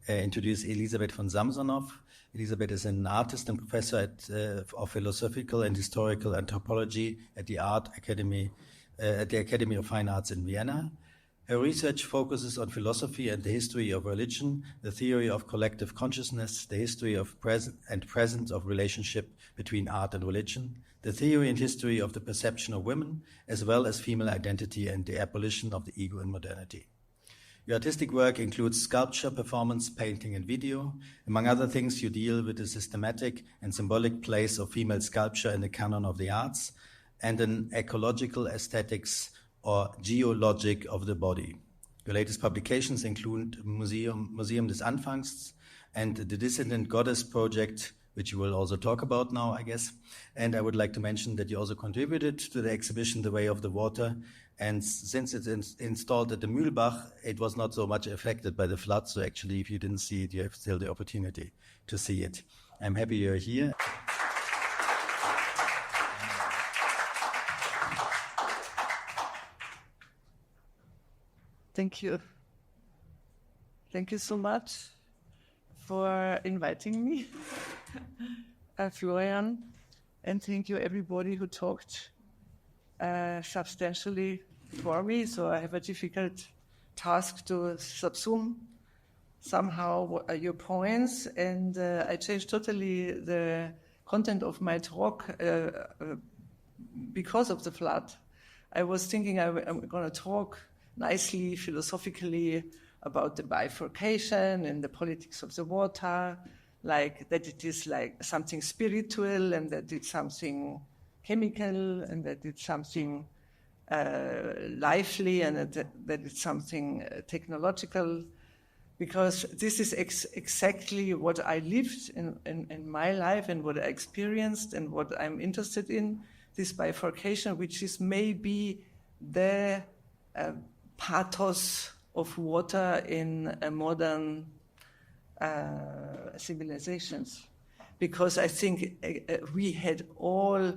Speaker 1: introduce Elisabeth von Samsonov. Elisabeth is an artist and professor of philosophical and historical anthropology at the Academy of Fine Arts in Vienna. Her research focuses on philosophy and the history of religion, the theory of collective consciousness, the history of presence of relationship between art and religion, the theory and history of the perception of women, as well as female identity and the abolition of the ego in modernity. Your artistic work includes sculpture, performance, painting, and video. Among other things, you deal with the systematic and symbolic place of female sculpture in the canon of the arts and an ecological aesthetics or geologic of the body. Your latest publications include Museum des Anfangs and the Dissident Goddess Project, which you will also talk about now, I guess. And I would like to mention that you also contributed to the exhibition The Way of the Water. And since it's installed at the Mühlbach, it was not so much affected by the flood. So actually, if you didn't see it, you have still the opportunity to see it. I'm happy you're here.
Speaker 13: Thank you. Thank you so much for inviting me, Florian, and thank you everybody who talked substantially for me. So I have a difficult task to subsume somehow your points, and I changed totally the content of my talk because of the flood. I was thinking I'm going to talk nicely, philosophically, about the bifurcation and the politics of the water, like that it is like something spiritual and that it's something chemical and that it's something lively and that it's something technological, because this is exactly what I lived in my life and what I experienced and what I'm interested in, this bifurcation, which is maybe the pathos of water in a modern civilizations. Because I think we had all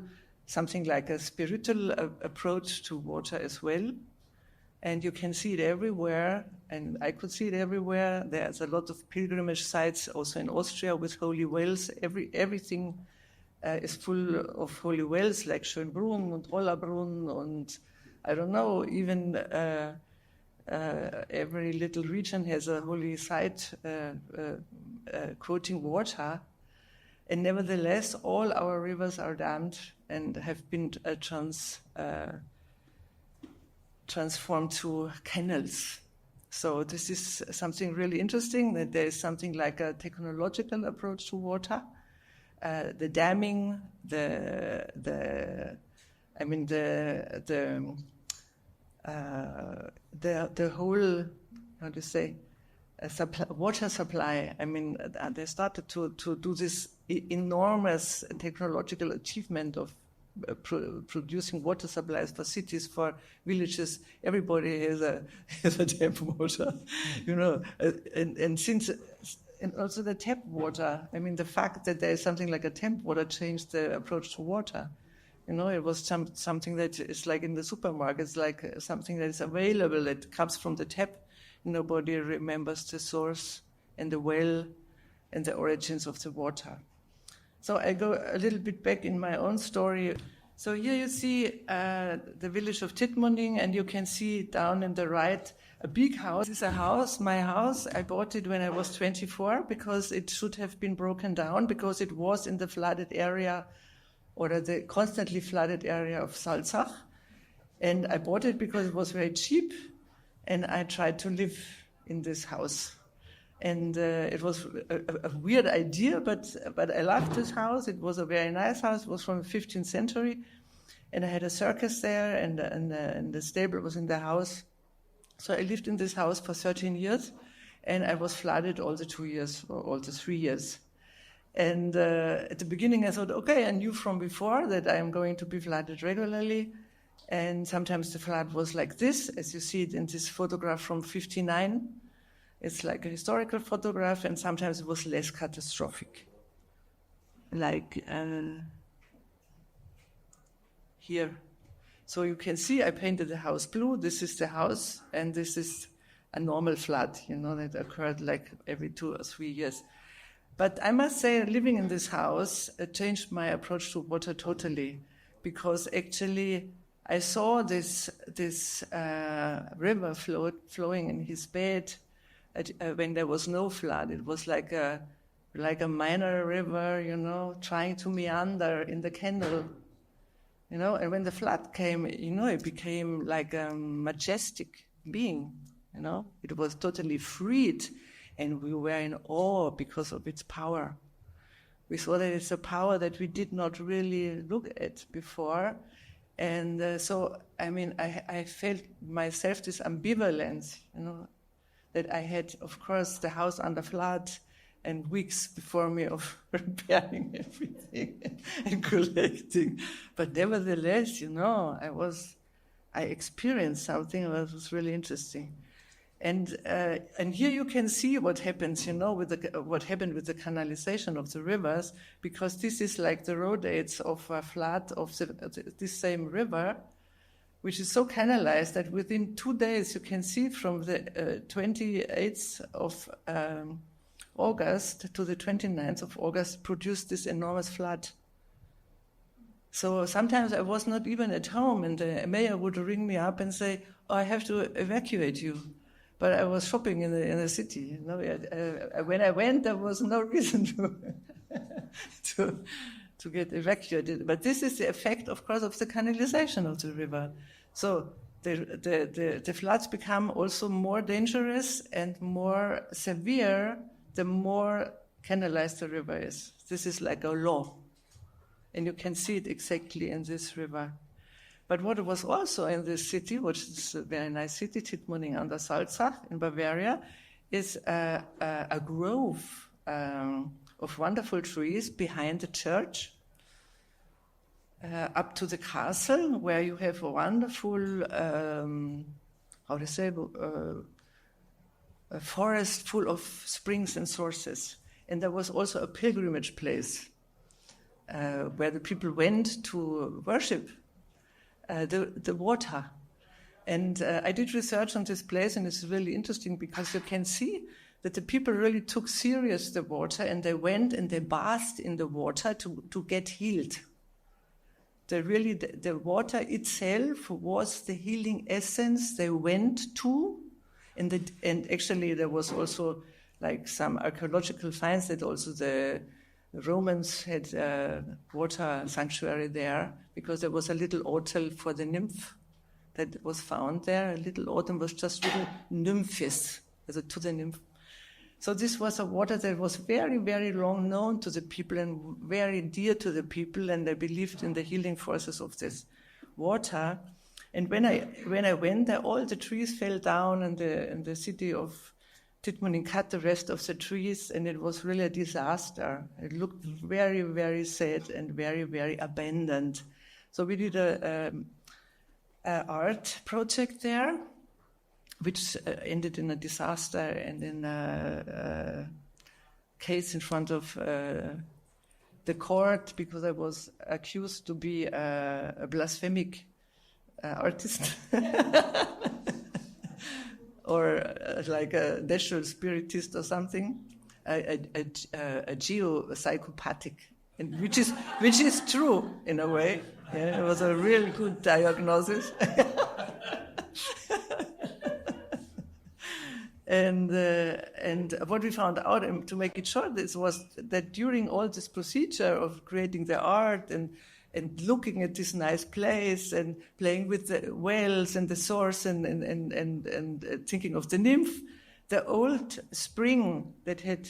Speaker 13: something like a spiritual approach to water as well. And you can see it everywhere, and I could see it everywhere. There's a lot of pilgrimage sites also in Austria with holy wells. Everything is full of holy wells like Schönbrunn and Rollerbrunn and I don't know, even every little region has a holy site quoting water. And nevertheless, all our rivers are dammed and have been transformed to canals. So this is something really interesting, that there is something like a technological approach to water. The damming, the whole, how to say, water supply. I mean, they started to do this enormous technological achievement of producing water supplies for cities, for villages. Everybody has a tap water, you know, and also the tap water. I mean, the fact that there is something like a tap water changed the approach to water. You know, it was something that is like in the supermarkets, like something that is available, that comes from the tap. Nobody remembers the source and the well and the origins of the water. So I go a little bit back in my own story. So here you see the village of Tittmoning, and you can see down in the right a big house. This is a house, my house. I bought it when I was 24 because it should have been broken down because it was in the flooded area or the constantly flooded area of Salzach. And I bought it because it was very cheap, and I tried to live in this house. And it was a weird idea, but I loved this house. It was a very nice house. It was from the 15th century. And I had a circus there, and the stable was in the house. So I lived in this house for 13 years, and I was flooded all the 2 years, or all the 3 years. And at the beginning I thought, okay, I knew from before that I am going to be flooded regularly. And sometimes the flood was like this, as you see it in this photograph from 1959. It's like a historical photograph, and sometimes it was less catastrophic. Like here. So you can see I painted the house blue. This is the house, and this is a normal flood, you know, that occurred like every 2 or 3 years. But I must say, living in this house changed my approach to water totally, because actually I saw this river flowing in his bed when there was no flood. It was like a minor river, you know, trying to meander in the canal, you know. And when the flood came, you know, it became like a majestic being, you know. It was totally freed, and we were in awe because of its power. We saw that it's a power that we did not really look at before. And so, I mean, I felt myself this ambivalence, you know, that I had, of course, the house under flood and weeks before me of repairing everything and collecting. But nevertheless, you know, I experienced something that was really interesting. And here you can see what happens, you know, what happened with the canalization of the rivers, because this is like the roadates of a flood of this same river, which is so canalized that within 2 days you can see from the 28th of August to the 29th of August produced this enormous flood. So sometimes I was not even at home, and the mayor would ring me up and say, "Oh, I have to evacuate you." But I was shopping in the city. You know, when I went, there was no reason to get evacuated. But this is the effect, of course, of the canalization of the river. So the floods become also more dangerous and more severe the more canalized the river is. This is like a law. And you can see it exactly in this river. But what was also in this city, which is a very nice city, Tittmoning an der Salzach in Bavaria, is a grove of wonderful trees behind the church, up to the castle, where you have a wonderful, a forest full of springs and sources. And there was also a pilgrimage place where the people went to worship the water. And I did research on this place, and it's really interesting because you can see that the people really took serious the water, and they went and they bathed in the water to get healed. The water itself was the healing essence they went to, and actually there was also like some archaeological finds that also the Romans had a water sanctuary there, because there was a little hotel for the nymph that was found there. A little autumn was just little nymphs, to the nymph. So this was a water that was very, very long known to the people and very dear to the people, and they believed in the healing forces of this water. And when I went there, all the trees fell down, and the city of Tittmoning cut the rest of the trees, and it was really a disaster. It looked very, very sad and very, very abandoned. So we did an art project there, which ended in a disaster and in a case in front of the court because I was accused to be a blasphemic artist or like a natural spiritist or something, a geopsychopathic, and which is true in a way. Yeah, it was a really good diagnosis. And what we found out, and to make it short, was that during all this procedure of creating the art and looking at this nice place and playing with the wells and the source and thinking of the nymph, the old spring that had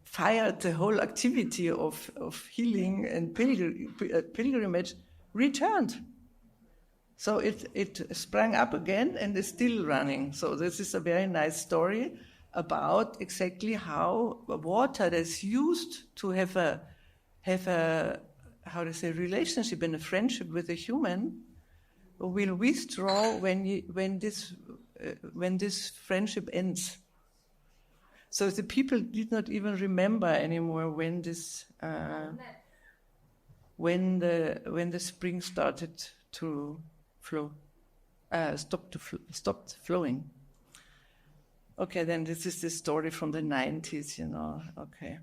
Speaker 13: fired the whole activity of healing and pilgrimage returned. So it sprang up again and is still running. So this is a very nice story about exactly how water that's used to have a relationship and a friendship with a human will withdraw when this friendship ends. So the people did not even remember anymore when the spring started to flow, stopped flowing. Okay, then this is the story from the 90s, okay.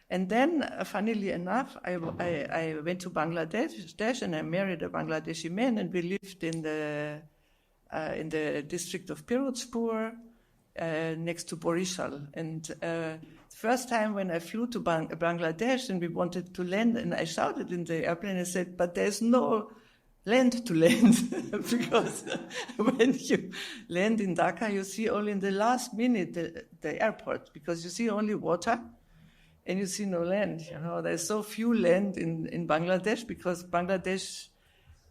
Speaker 13: And then, funnily enough, I went to Bangladesh and I married a Bangladeshi man, and we lived in the district of Pirotspur, next to Borishal. And the first time when I flew to Bangladesh and we wanted to land, and I shouted in the airplane, I said, but there's no land to land, because when you land in Dhaka, you see only in the last minute the airport, because you see only water and you see no land. There's so few land in Bangladesh, because Bangladesh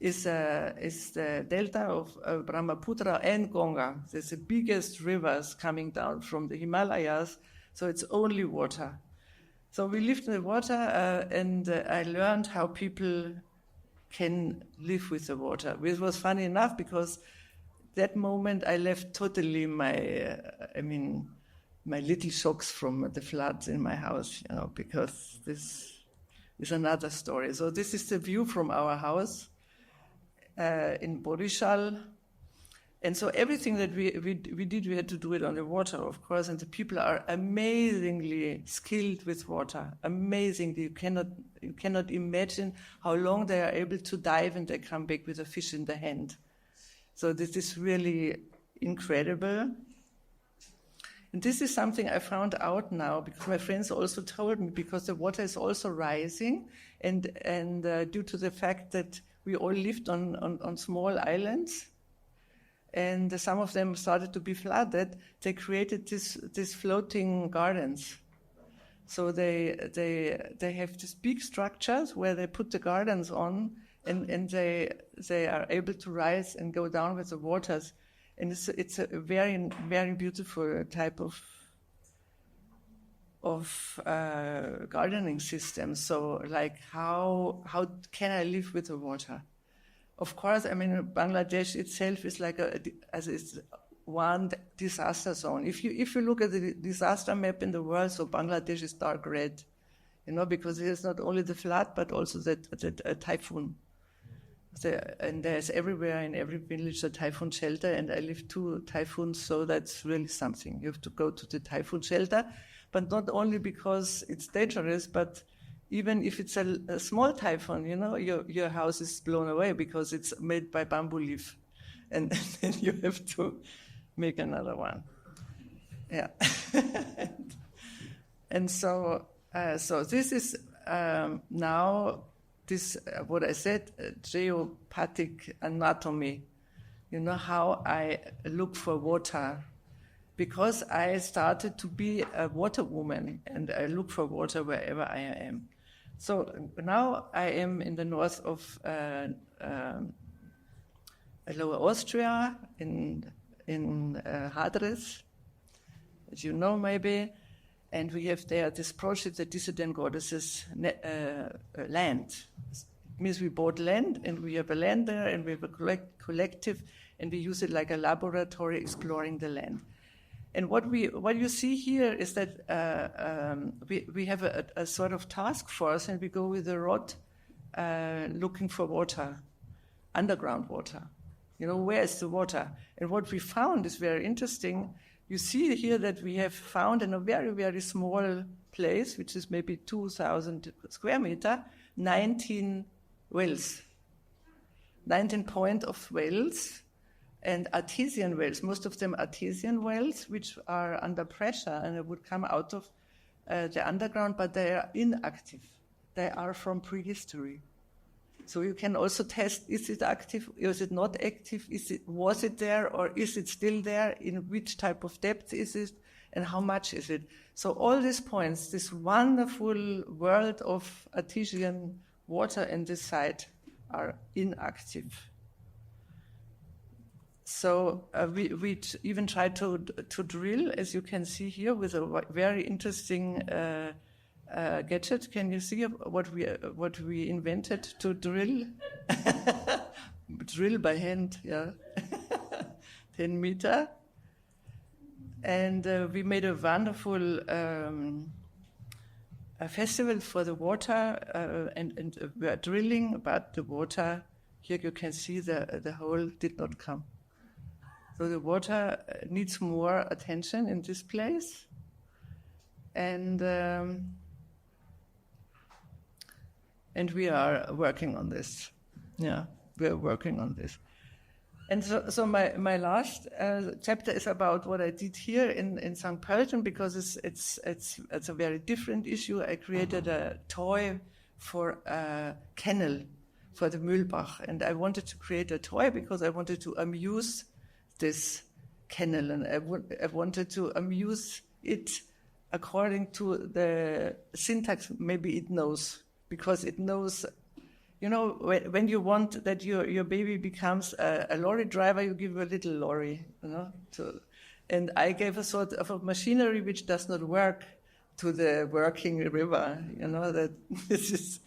Speaker 13: is the delta of Brahmaputra and Ganga. There's the biggest rivers coming down from the Himalayas, so it's only water. So we lived in the water, and I learned how people can live with the water. It was funny enough, because that moment I left totally my little shocks from the floods in my house, because this is another story. So this is the view from our house in Borishal. And so everything that we did, we had to do it on the water, of course, and the people are amazingly skilled with water, amazingly. You cannot imagine how long they are able to dive and they come back with a fish in the hand. So this is really incredible. And this is something I found out now, because my friends also told me, because the water is also rising, and due to the fact that we all lived on small islands, and some of them started to be flooded, they created these floating gardens. So they have these big structures where they put the gardens on, and they are able to rise and go down with the waters. And it's a very, very beautiful type of gardening system. So like how can I live with the water? Of course, Bangladesh itself is like it's one disaster zone. If you look at the disaster map in the world, so Bangladesh is dark red, because there's not only the flood but also the typhoon. And there's everywhere in every village a typhoon shelter, and I lived 2 typhoons, so that's really something. You have to go to the typhoon shelter, but not only because it's dangerous, but even if it's a small typhoon, your house is blown away because it's made by bamboo leaf, and then you have to make another one. Yeah. And so this is now this what I said, geopathic anatomy. How I look for water, because I started to be a water woman, and I look for water wherever I am. So now I am in the north of Lower Austria, in Hadres, as you know maybe, and we have there this project, the Dissident Goddesses land. It means we bought land, and we have a land there, and we have a collective, and we use it like a laboratory exploring the land. And what you see here is that we have a sort of task force, and we go with a rod looking for water, underground water. Where is the water? And what we found is very interesting. You see here that we have found in a very, very small place, which is maybe 2,000 square meter, 19 wells, 19 points of wells, and artesian wells, most of them artesian wells, which are under pressure and it would come out of the underground, but they are inactive. They are from prehistory. So you can also test, is it active, is it not active, was it there, or is it still there, in which type of depth is it, and how much is it? So all these points, this wonderful world of artesian water in this site are inactive. So we even try to drill, as you can see here, with a very interesting gadget. Can you see what we invented to drill? Drill by hand, yeah. 10 meter. And we made a wonderful a festival for the water, and we are drilling, but the water, here you can see the hole did not come. So the water needs more attention in this place. And we are working on this. Yeah, we are working on this. And so my last chapter is about what I did here in St. Pölten, because it's a very different issue. I created a toy for a kennel for the Mühlbach, and I wanted to create a toy because I wanted to amuse this kennel, and I wanted to amuse it according to the syntax. Maybe it knows, because it knows. When you want that your baby becomes a lorry driver, you give a little lorry, and I gave a sort of a machinery which does not work to the working river, that this is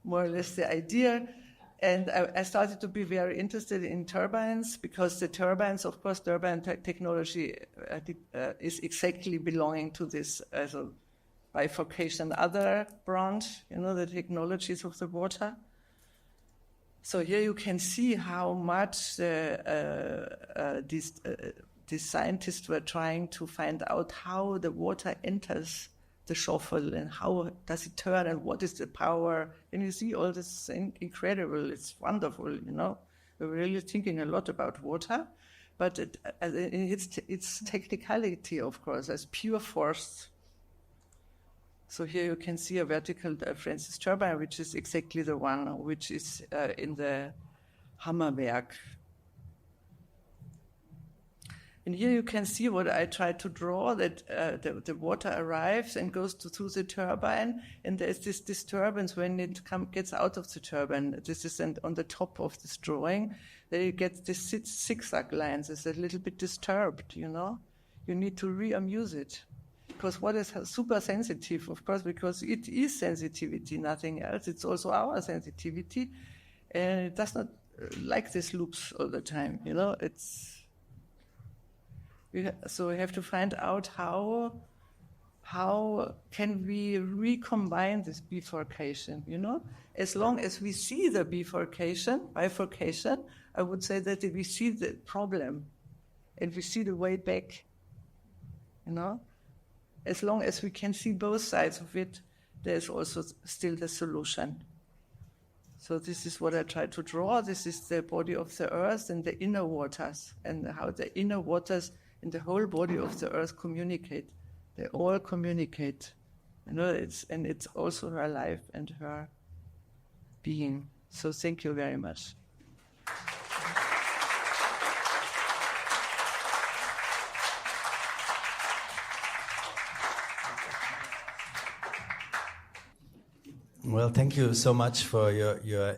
Speaker 13: more or less the idea. And I started to be very interested in turbines, because the turbines, of course, turbine technology is exactly belonging to this as a bifurcation other branch, the technologies of the water. So here you can see how much these scientists were trying to find out how the water enters the shuffle and how does it turn and what is the power. And you see all this incredible, it's wonderful, We're really thinking a lot about water, but its technicality, of course, as pure force. So here you can see a vertical Francis turbine, which is exactly the one which is in the Hammerwerk. And here you can see what I tried to draw, that the water arrives and goes through the turbine, and there's this disturbance when it gets out of the turbine. This is on the top of this drawing. Then you get this zigzag lines. It's a little bit disturbed, You need to re-amuse it. Because what is super sensitive, of course, because it is sensitivity, nothing else. It's also our sensitivity, and it does not like these loops all the time. So we have to find out how can we recombine this bifurcation. As long as we see the bifurcation, I would say that we see the problem, and we see the way back. As long as we can see both sides of it, there's also still the solution. So this is what I try to draw. This is the body of the earth and the inner waters, and how the inner waters and the whole body of the earth communicate. They all communicate. It's also her life and her being. So thank you very much.
Speaker 1: Well, thank you so much for your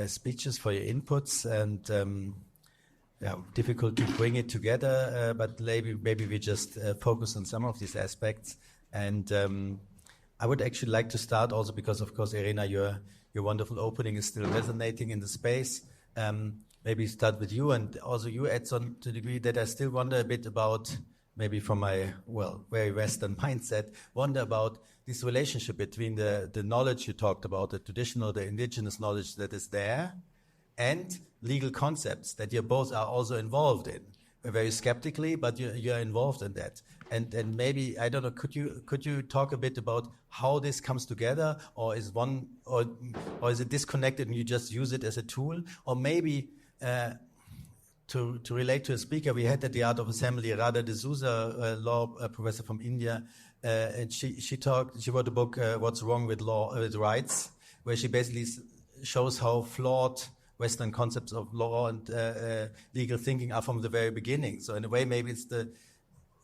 Speaker 1: speeches, for your inputs, and difficult to bring it together, but maybe we just focus on some of these aspects. And I would actually like to start also because, of course, Irena, your wonderful opening is still resonating in the space. Maybe start with you, and also you, Edson, to the degree that I still wonder a bit about maybe from my, very Western mindset, wonder about this relationship between the knowledge you talked about, the traditional, the indigenous knowledge that is there, and legal concepts that you both are also involved in. Very skeptically, but you're involved in that. And maybe, I don't know, could you talk a bit about how this comes together, or is one, or is it disconnected and you just use it as a tool? Or maybe to relate to a speaker we had at the Art of Assembly, Radha D'Souza, a law professor from India, and she wrote a book, What's Wrong with Rights, where she basically shows how flawed Western concepts of law and legal thinking are from the very beginning. So in a way, maybe it's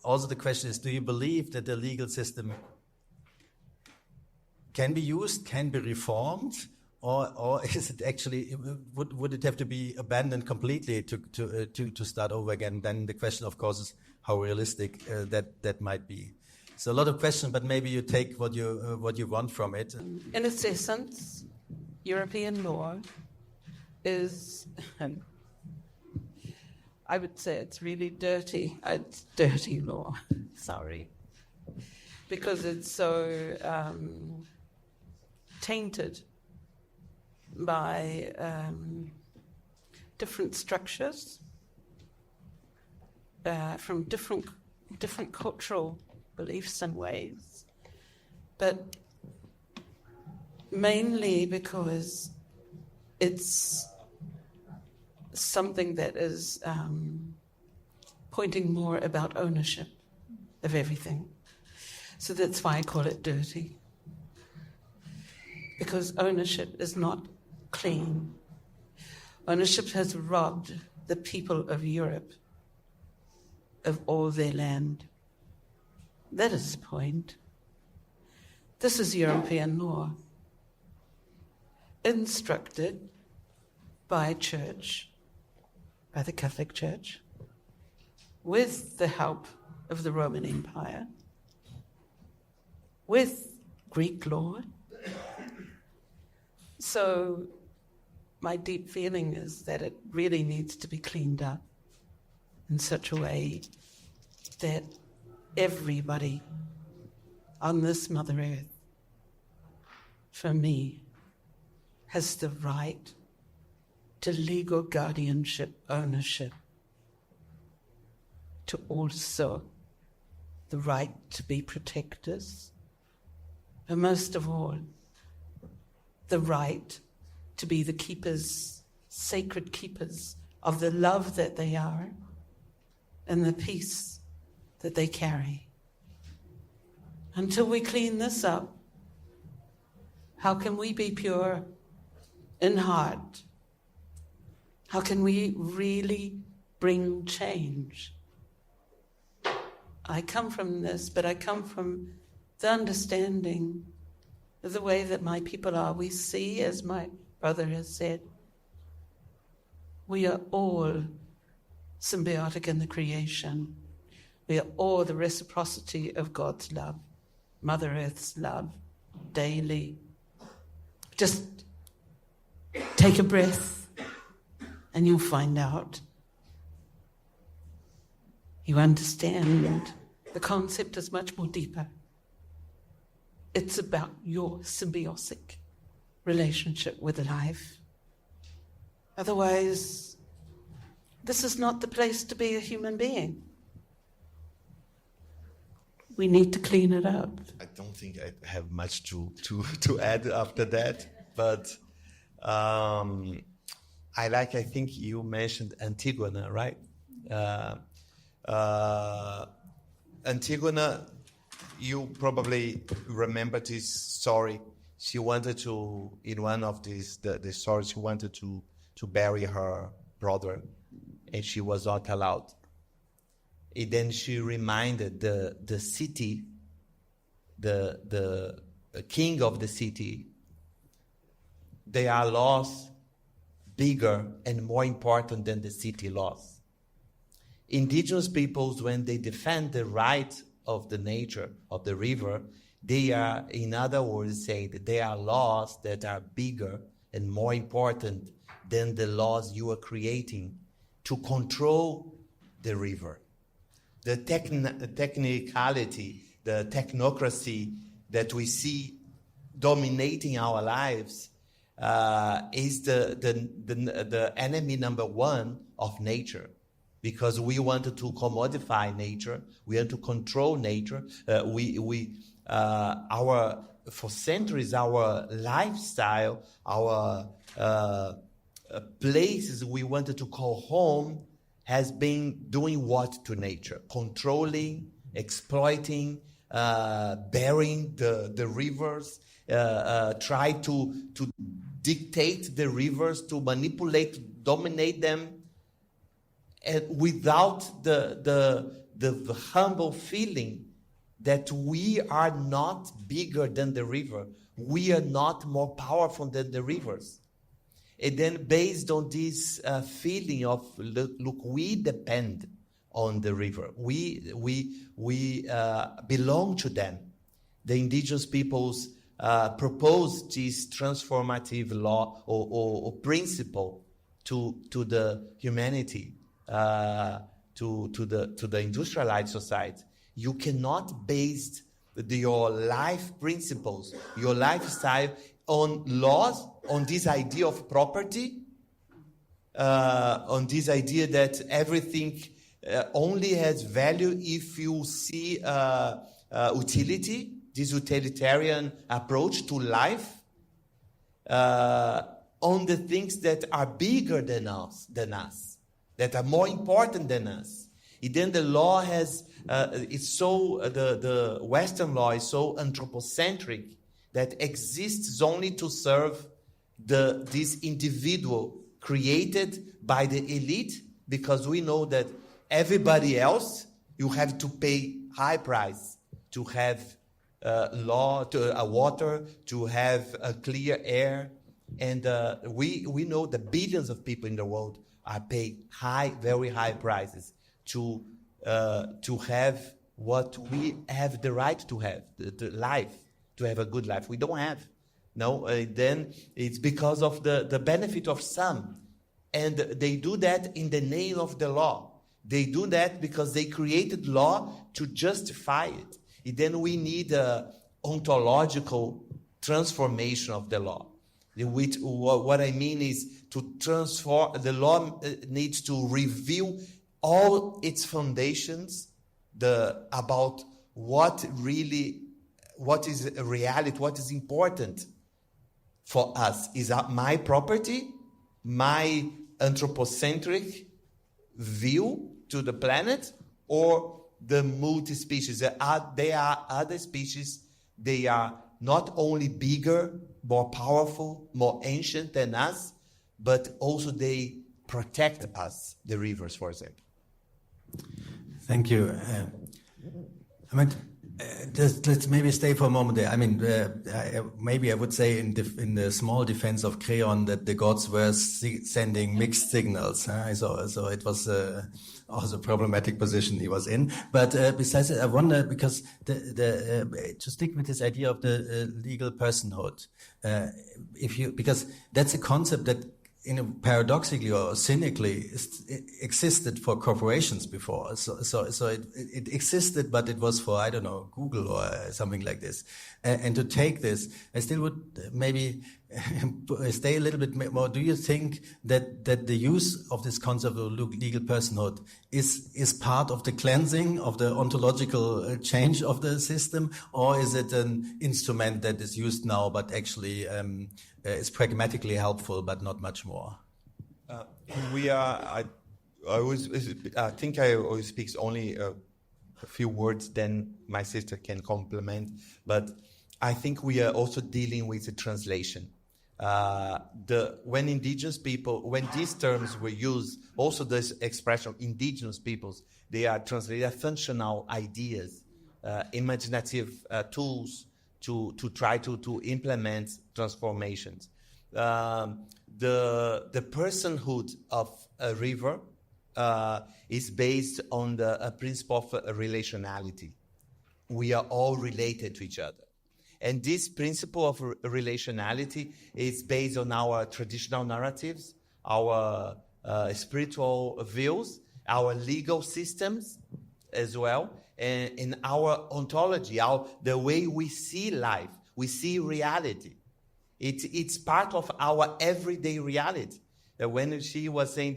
Speaker 1: also the question is, do you believe that the legal system can be used, can be reformed, or is it actually, would it have to be abandoned completely to start over again? Then the question, of course, is how realistic that might be. So a lot of questions, but maybe you take what you want from it.
Speaker 2: In its essence, European law is, I would say it's really dirty. It's dirty law, sorry, because it's so tainted by different structures from different cultural beliefs and ways, but mainly because it's something that is pointing more about ownership of everything. So that's why I call it dirty. Because ownership is not clean. Ownership has robbed the people of Europe of all their land. That is the point. This is European law, instructed by church, by the Catholic Church, with the help of the Roman Empire, with Greek law. So my deep feeling is that it really needs to be cleaned up in such a way that everybody on this Mother Earth, for me, has the right to legal guardianship, ownership, to also the right to be protectors, and most of all, the right to be the keepers, sacred keepers of the love that they are and the peace that they carry. Until we clean this up, how can we be pure in heart? How can we really bring change? I come from this, but I come from the understanding of the way that my people are. We see, as my brother has said, we are all symbiotic in the creation. We are all the reciprocity of God's love, Mother Earth's love, daily. Just take a breath and you'll find out. You understand the concept is much more deeper. It's about your symbiotic relationship with life. Otherwise, this is not the place to be a human being. We need to clean it up.
Speaker 3: I don't think I have much to add after that, but I think you mentioned Antigona, right? Antigona, you probably remember this story. She wanted to, in one of these the stories, she wanted to bury her brother, and she was not allowed. And then she reminded the city, the king of the city, there are laws bigger and more important than the city laws. Indigenous peoples, when they defend the right of the nature of the river, they are, in other words, saying that there are laws that are bigger and more important than the laws you are creating to control the river. the technicality, the technocracy that we see dominating our lives is the enemy number one of nature, because we wanted to commodify nature, we want to control nature. For centuries, our lifestyle, our places we wanted to call home has been doing what to nature? Controlling, exploiting, burying the rivers, try to dictate the rivers, to manipulate, dominate them, and without the humble feeling that we are not bigger than the river. We are not more powerful than the rivers. And then based on this feeling of, look, we depend on the river. We belong to them. The indigenous peoples proposed this transformative law or principle to the humanity, to the industrialized society. You cannot base your life principles, your lifestyle on laws, on this idea of property, on this idea that everything only has value if you see utility, this utilitarian approach to life, on the things that are bigger than us, that are more important than us. And then the law has, the Western law is so anthropocentric that exists only to serve this individual created by the elite, because we know that everybody else, you have to pay high price to have water, to have a clear air. And we know that billions of people in the world are paying very high prices to have what we have the right to have, the life, to have a good life. We don't have. No, then it's because of the benefit of some. And they do that in the name of the law. They do that because they created law to justify it. And then we need a ontological transformation of the law. What I mean is to transform, the law needs to reveal all its foundations about what is a reality, what is important for us. Is that my property, my anthropocentric view to the planet, or the multi-species? They are other species. They are not only bigger, more powerful, more ancient than us, but also they protect us, the rivers, for example.
Speaker 1: Thank you. Let's maybe stay for a moment there. Maybe I would say in the small defense of Kreon that the gods were sending mixed signals. So it was also a problematic position he was in. But besides it, I wonder, because to stick with this idea of the legal personhood, because that's a concept that, paradoxically or cynically, existed for corporations before. So it existed, but it was for, I don't know, Google or something like this. And to take this, I still would maybe stay a little bit more. Do you think that the use of this concept of legal personhood is part of the cleansing, of the ontological change of the system, or is it an instrument that is used now, but actually is pragmatically helpful, but not much more?
Speaker 3: I think I always speak only a few words, then my sister can complement. But I think we are also dealing with the translation. When indigenous people, when these terms were used, also this expression indigenous peoples, they are translated functional ideas, imaginative tools to try to implement transformations. The personhood of a river is based on the principle of relationality. We are all related to each other. And this principle of relationality is based on our traditional narratives, our spiritual views, our legal systems, as well, and in our ontology, the way we see life, we see reality. It's part of our everyday reality. When she was saying,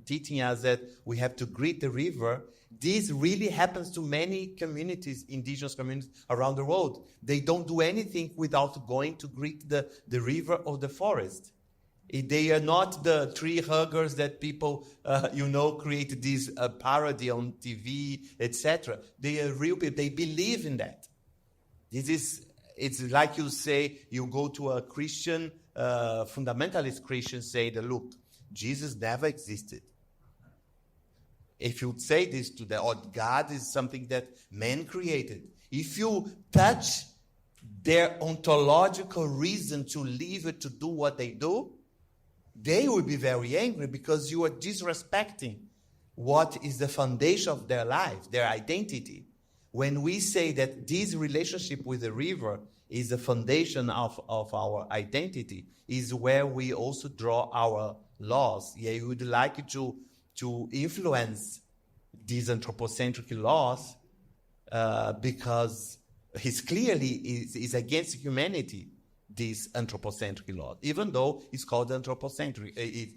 Speaker 3: teaching us that we have to greet the river, this really happens to many communities, indigenous communities around the world. They don't do anything without going to greet the river or the forest. They are not the tree huggers that people, create this parody on TV, etc. They are real people. They believe in that. It's like you say, you go to a Christian, fundamentalist Christian, say that, look, Jesus never existed. If you say this to them, or God is something that man created, if you touch their ontological reason to live it, to do what they do, they will be very angry because you are disrespecting what is the foundation of their life, their identity. When we say that this relationship with the river is the foundation of our identity, is where we also draw our laws. Yeah, you would like to influence these anthropocentric laws because he's clearly is against humanity, this anthropocentric law, even though it's called anthropocentric. It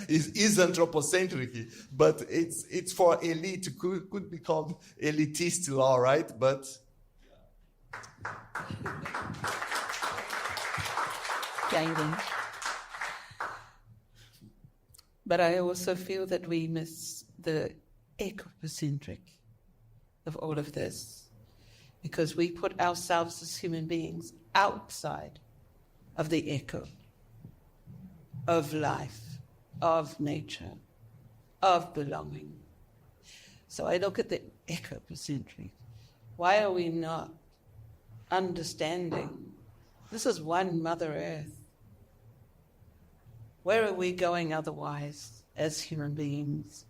Speaker 3: is anthropocentric, but it's for elite. Could be called elitist law, right? But
Speaker 2: But I also feel that we miss the ecocentric of all of this, because we put ourselves as human beings outside of the echo of life, of nature, of belonging. So I look at the ecocentric. Why are we not understanding this is one Mother Earth? Where are we going otherwise as human beings?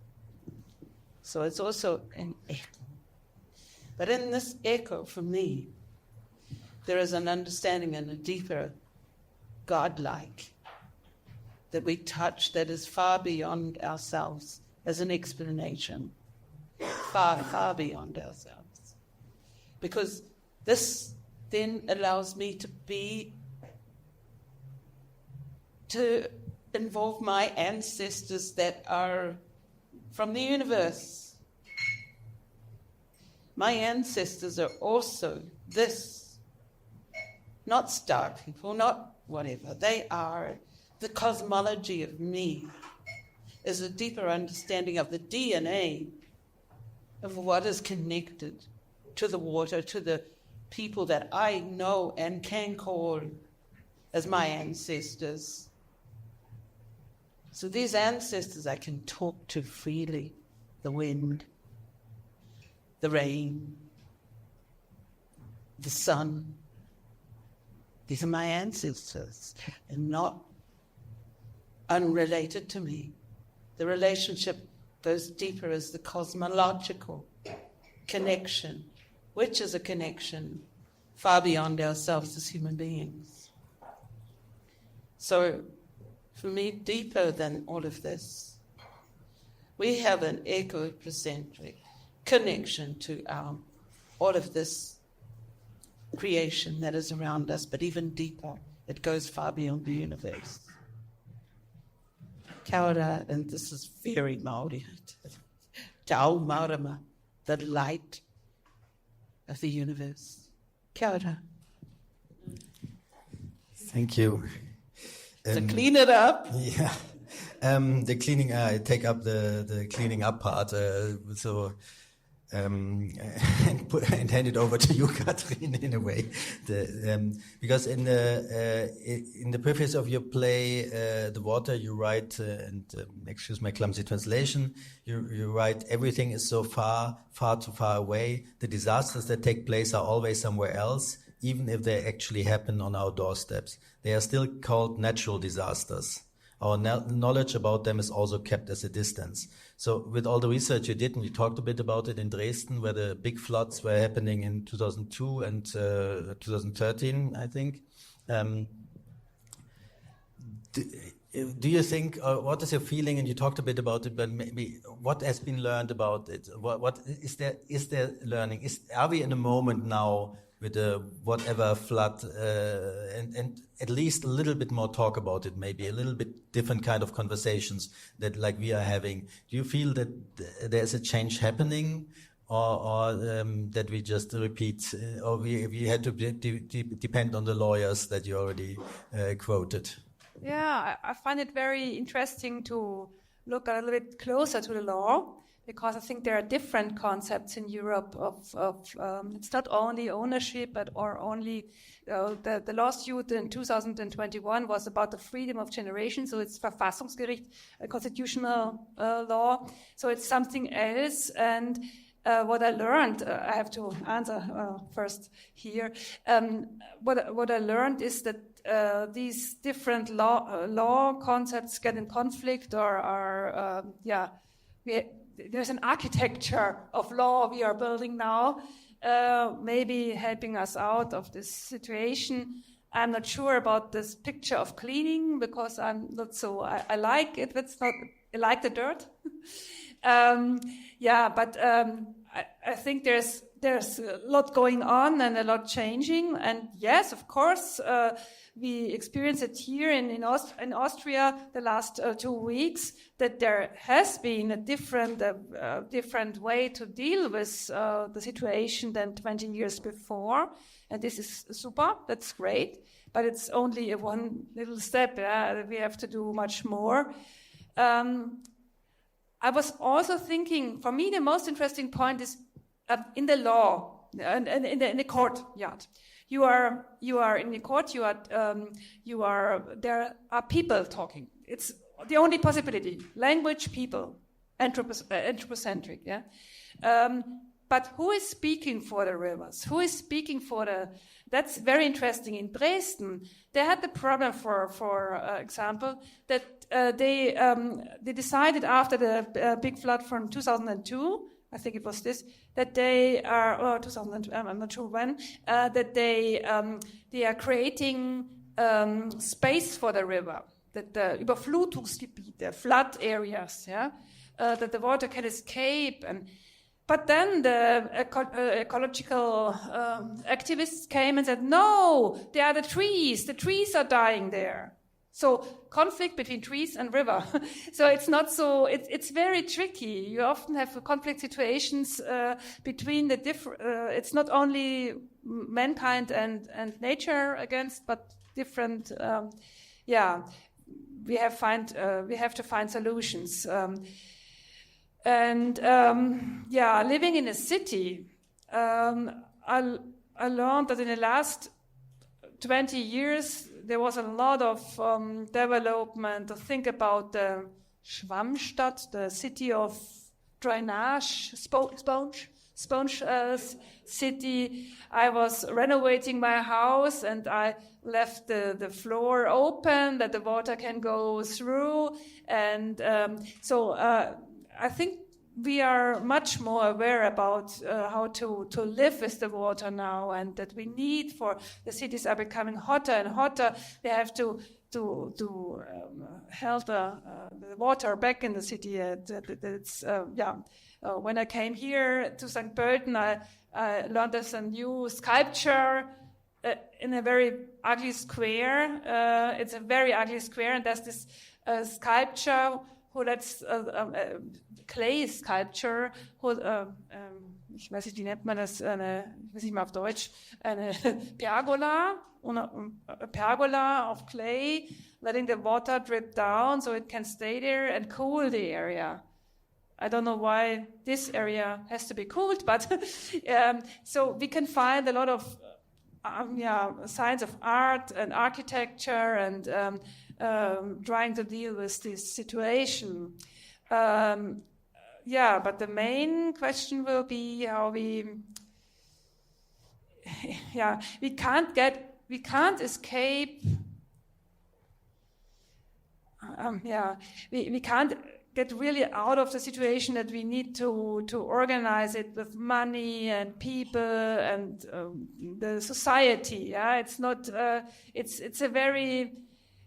Speaker 2: So it's also an echo. But in this echo, for me, there is an understanding and a deeper godlike that we touch that is far beyond ourselves as an explanation. Far, far beyond ourselves. Because this then allows me to involve my ancestors that are from the universe. My ancestors are also this. Not star people, not whatever. They are the cosmology of me, is a deeper understanding of the DNA of what is connected to the water, to the people that I know and can call as my ancestors. So these ancestors I can talk to freely. The wind, the rain, the sun. These are my ancestors and not unrelated to me. The relationship goes deeper as the cosmological connection, which is a connection far beyond ourselves as human beings. So for me, deeper than all of this, we have an ecocentric connection to all of this creation that is around us, but even deeper, it goes far beyond the universe. Kia ora, and this is very Māori. Te ao marama, the light of the universe. Kia ora.
Speaker 1: Thank you.
Speaker 2: So clean it up.
Speaker 1: Yeah. The cleaning, I take up the cleaning up part. And hand it over to you, Katrin, in a way, because in the preface of your play, The Water, you write, and excuse my clumsy translation, you write, everything is so far, far too far away. The disasters that take place are always somewhere else, even if they actually happen on our doorsteps. They are still called natural disasters. Our knowledge about them is also kept as a distance. So with all the research you did, and you talked a bit about it in Dresden, where the big floods were happening in 2002 and 2013, I think.
Speaker 14: Do you think, what is your feeling, and you talked a bit about it, but maybe what has been learned about it? What is there learning? Are we in a moment now with the whatever flood, and at least a little bit more talk about it, maybe a little bit different kind of conversations that like we are having? Do you feel that there's a change happening, or that we just repeat, or we had to depend on the lawyers that you already quoted?
Speaker 4: Yeah, I find it very interesting to look a little bit closer to the law, because I think there are different concepts in Europe of it's not only ownership, or only the lawsuit in 2021 was about the freedom of generation, so it's Verfassungsgericht, a constitutional law, so it's something else. And what I learned, I have to answer first here. What I learned is that these different law concepts get in conflict, or there's an architecture of law we are building now, maybe helping us out of this situation. I'm not sure about this picture of cleaning, because I'm not so. I like it, but it's not. I like the dirt. But I think there's a lot going on and a lot changing. And yes, of course, we experience it here in Austria the last 2 weeks, that there has been a different way to deal with the situation than 20 years before. And this is super, that's great. But it's only one little step. We have to do much more. I was also thinking, for me, the most interesting point is in the law, and in the courtyard. You are in the court. There are people talking. It's the only possibility. Language, people, anthropocentric. Yeah. But who is speaking for the rivers? Who is speaking for the? That's very interesting. In Dresden, they had the problem, for example, that they decided after the big flood from 2002, I think it was this, that they are, 2000, I'm not sure when, that they are creating space for the river, that the Überflutungsgebiete, flood areas, that the water can escape. But then the ecological activists came and said, no, they are the trees are dying there. So conflict between trees and river. So it's not so, it's very tricky. You often have conflict situations between the different, it's not only mankind and nature against, but different, we have to find solutions. Living in a city, I learned that in the last 20 years, there was a lot of development to think about the Schwammstadt, the city of drainage, sponge city. I was renovating my house, and I left the floor open that the water can go through. And I think we are much more aware about how to live with the water now, and that we need, for the cities are becoming hotter and hotter. They have to hold the water back in the city. When I came here to St. Pölten, I learned there's a new sculpture in a very ugly square. It's a very ugly square, and there's this sculpture who that's clay sculpture, ich weiß nicht, wie nennt man das, ich weiß nicht mal auf Deutsch, eine Pergola of clay, letting the water drip down so it can stay there and cool the area. I don't know why this area has to be cooled, but so we can find a lot of signs of art and architecture and trying to deal with this situation. But the main question will be how we can't escape. We can't get really out of the situation that we need to organize it with money and people and the society. Yeah, it's not. It's a very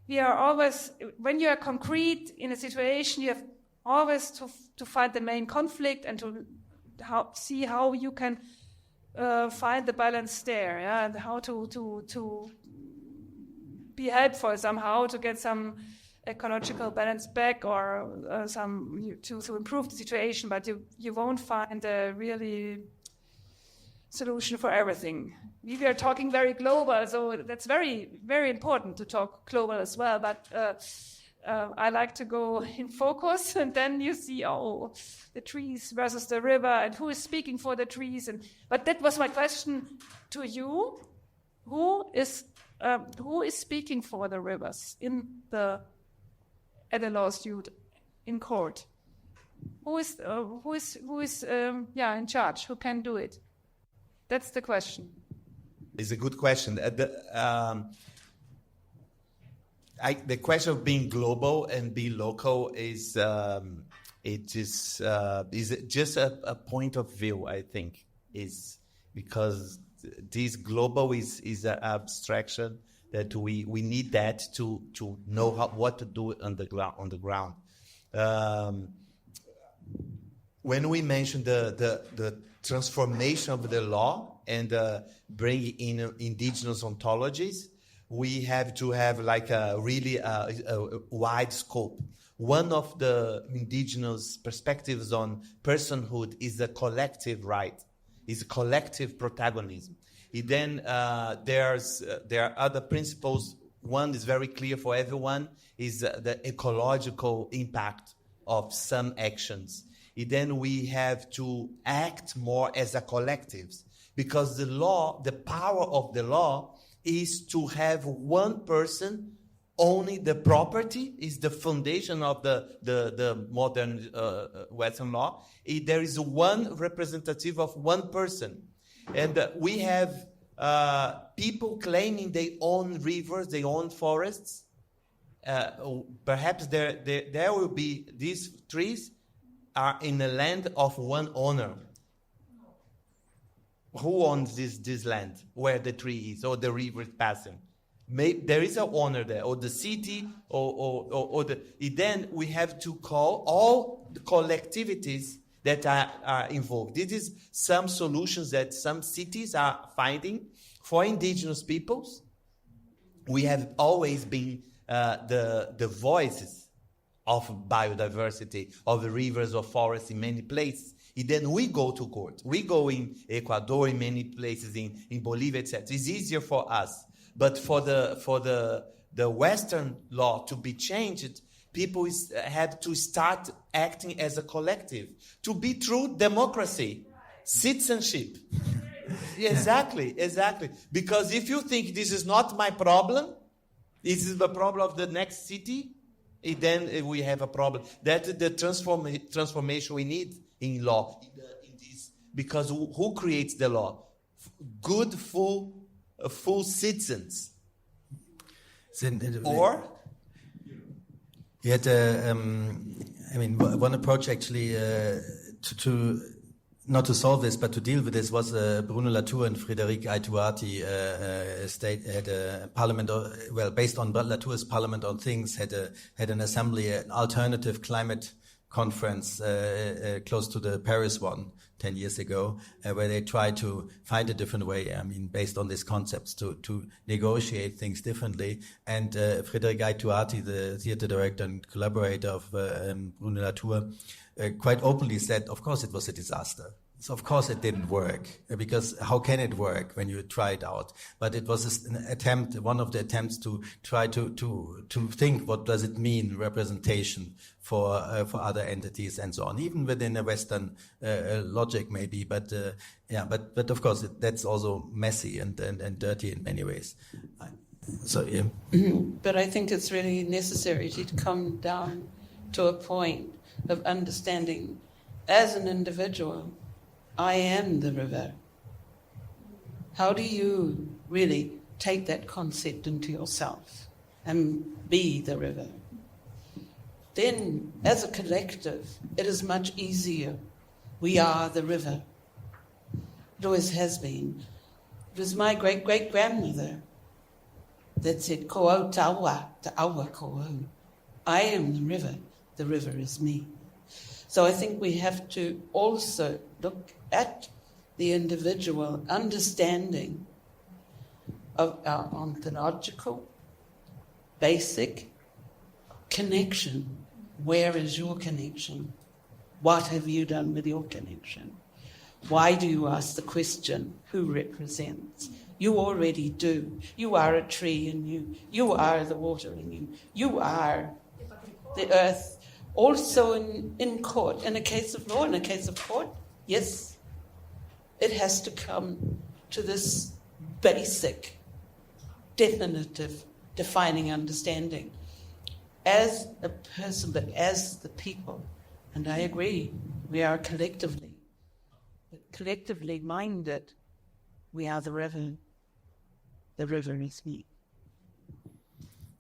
Speaker 4: we are always, when you are concrete in a situation, you have always to find the main conflict and to see how you can find the balance there, yeah, and how to be helpful somehow to get some ecological balance back or to improve the situation, but you won't find a really solution for everything. We were talking very global, so that's very, very important to talk global as well, but I like to go in focus, and then you see, the trees versus the river, and who is speaking for the trees. But that was my question to you. Who is speaking for the rivers at a lawsuit in court? Who is in charge? Who can do it? That's the question.
Speaker 3: It's a good question. The question of being global and being local is just a point of view. I think is because this global is an abstraction that we need that to know what to do on the ground. When we mention the transformation of the law and bring in indigenous ontologies, we have to have like a really a wide scope. One of the indigenous perspectives on personhood is the collective right, is collective protagonism. Then there are other principles. One is very clear for everyone, is the ecological impact of some actions. Then we have to act more as a collectives, because the law, the power of the law is to have one person owning the property, is the foundation of the modern Western law. There is one representative of one person. And we have people claiming they own rivers, they own forests. Perhaps there will be, these trees are in the land of one owner. Who owns this land where the tree is or the river is passing? There is an owner there, or the city, then we have to call all the collectivities that are involved. This is some solutions that some cities are finding for indigenous peoples. We have always been the voices of biodiversity, of the rivers, of forests in many places. And then we go to court. We go in Ecuador, in many places, in Bolivia, etc. It's easier for us. But for the Western law to be changed, people had to start acting as a collective to be true democracy, citizenship. Exactly. Because if you think this is not my problem, this is the problem of the next city, then we have a problem. That's the transformation we need in law, in this, because who creates the law? Good, full citizens. Or
Speaker 14: we had, one approach actually to not to solve this, but to deal with this was Bruno Latour and Frédéric Aituati had a parliament, based on Latour's Parliament on Things, had an assembly, an alternative climate conference close to the Paris one 10 years ago, where they tried to find a different way, based on these concepts, to negotiate things differently. And Frédéric Aituati, the theater director and collaborator of Bruno Latour, quite openly said, of course it was a disaster. So of course it didn't work, because how can it work when you try it out? But it was an attempt, one of the attempts to try to think, what does it mean, representation for other entities and so on, even within a Western logic maybe. But of course that's also messy and dirty in many ways. So yeah.
Speaker 2: But I think it's really necessary to come down to a point of understanding, as an individual, I am the river. How do you really take that concept into yourself and be the river? Then, as a collective, it is much easier. We are the river. It always has been. It was my great-great-grandmother that said, Ko'o tawa, ta'awa ko'o. I am the river is me. So I think we have to also look at the individual understanding of our ontological, basic connection. Where is your connection? What have you done with your connection? Why do you ask the question, who represents? You already do. You are a tree in you. You are the water in you. You are the earth. Also in court, in a case of law, in a case of court, yes, it has to come to this basic, definitive, defining understanding. As a person, but as the people, and I agree, we are collectively minded, we are the river. The river is me.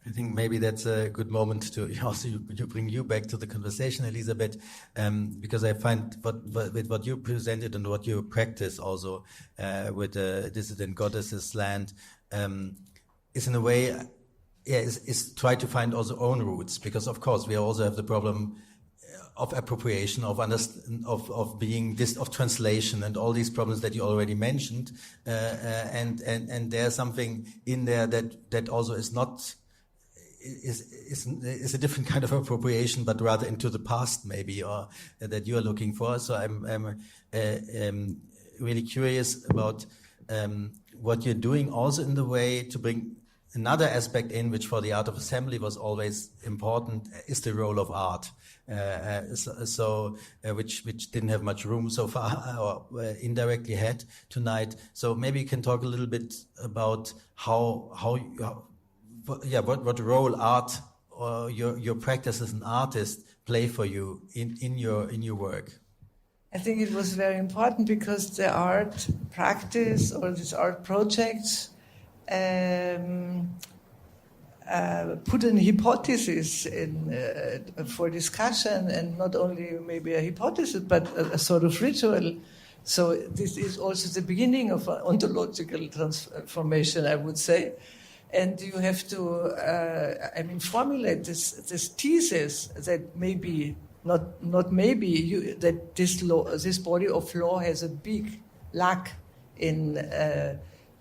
Speaker 14: I think maybe that's a good moment to also to bring you back to the conversation, Elisabeth, because I find with what you presented and what you practice also with the dissident goddesses land is in a way, is try to find also own roots, because of course we also have the problem of appropriation, of being of translation, and all these problems that you already mentioned, and there's something in there that also is not. Is a different kind of appropriation, but rather into the past, maybe, or that you are looking for. So I'm really curious about what you're doing, also in the way to bring another aspect in, which for the art of assembly was always important, is the role of art. Which didn't have much room so far, or indirectly had tonight. So maybe you can talk a little bit about what role art or your practice as an artist play for you in your work.
Speaker 13: I think it was very important because the art practice or these art projects put an hypothesis for discussion, and not only maybe a hypothesis but a sort of ritual. So this is also the beginning of an ontological transformation, I would say. And you have to, formulate this thesis that maybe, not maybe, that this body of law has a big lack in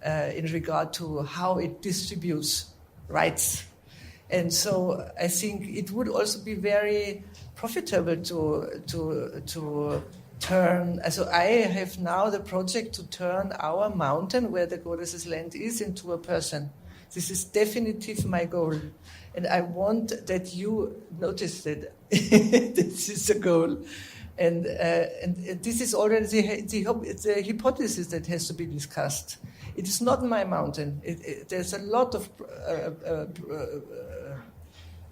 Speaker 13: regard to how it distributes rights. And so I think it would also be very profitable to turn. So I have now the project to turn our mountain, where the goddess's land is, into a person. This is definitively my goal. And I want that you notice that this is the goal. And this is already the hypothesis that has to be discussed. It is not my mountain. There's a lot of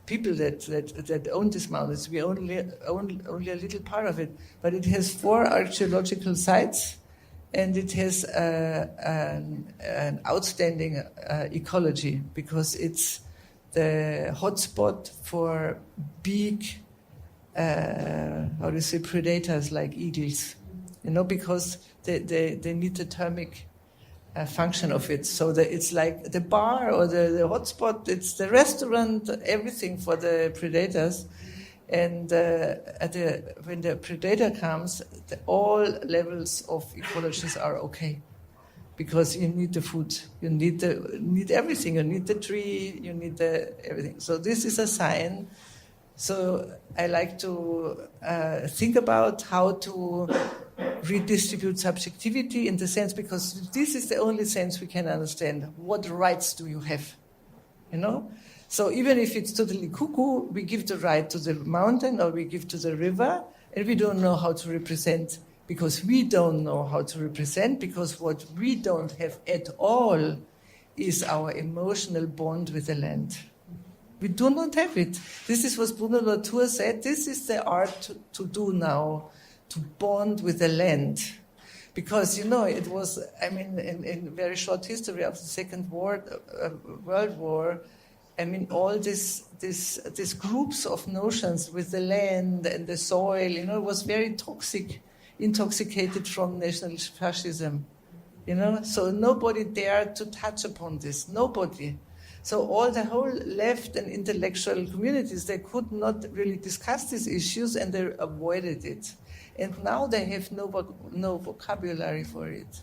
Speaker 13: people that own these mountains. We only own a little part of it. But it has 4 archaeological sites. And it has an outstanding ecology, because it's the hotspot for big, predators like eagles, because they need the thermic function of it. So it's like the bar or the hotspot, it's the restaurant, everything for the predators. And when the predator comes, all levels of ecologies are okay, because you need the food, you need everything, you need the tree, you need everything. So this is a sign. So I like to think about how to redistribute subjectivity in the sense, because this is the only sense we can understand. What rights do you have? So even if it's totally cuckoo, we give the right to the mountain or we give to the river, and we don't know how to represent, because we don't know how to represent, because what we don't have at all is our emotional bond with the land. We do not have it. This is what Bruno Latour said. This is the art to do now, to bond with the land. Because, it was, in very short history of the Second World War, all these groups of notions with the land and the soil, it was very intoxicated from national fascism, So nobody dared to touch upon this, nobody. So all the whole left and intellectual communities, they could not really discuss these issues and they avoided it. And now they have no vocabulary for it.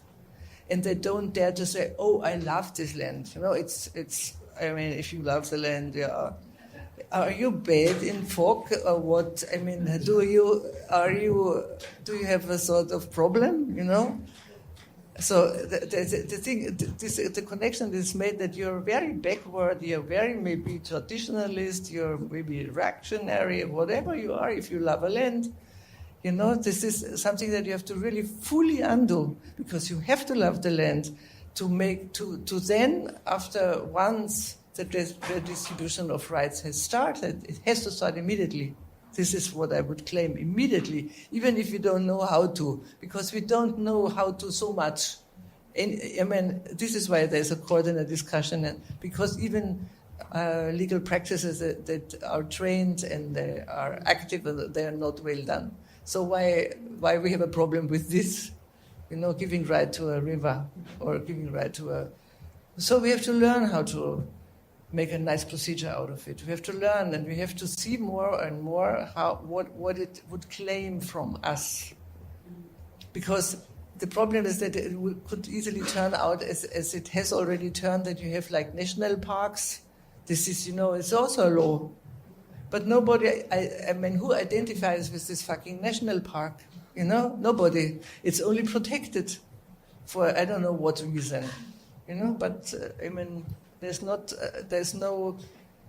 Speaker 13: And they don't dare to say, oh, I love this land. You know, it's. I mean, if you love the land, yeah. Are you bad in folk or what? I mean, do you have a sort of problem, you know? So the connection is made that you're very backward, you're very maybe traditionalist, you're maybe reactionary, whatever you are, if you love a land. You know, this is something that you have to really fully undo, because you have to love the land to then, after once the redistribution of rights has started, it has to start immediately. This is what I would claim, immediately, even if you don't know how to, because we don't know how to so much. And, I mean, this is why there's a court and a discussion, and because even legal practices that are trained and they are active, they are not well done. So why we have a problem with this, you know, giving right to a river or giving right to a... So we have to learn how to make a nice procedure out of it. We have to learn, and we have to see more and more what it would claim from us. Because the problem is that it could easily turn out, as it has already turned, that you have like national parks. This is, you know, it's also a law. But nobody, I mean, who identifies with this fucking national park? You know, nobody. It's only protected for I don't know what reason. You know, but I mean, there's no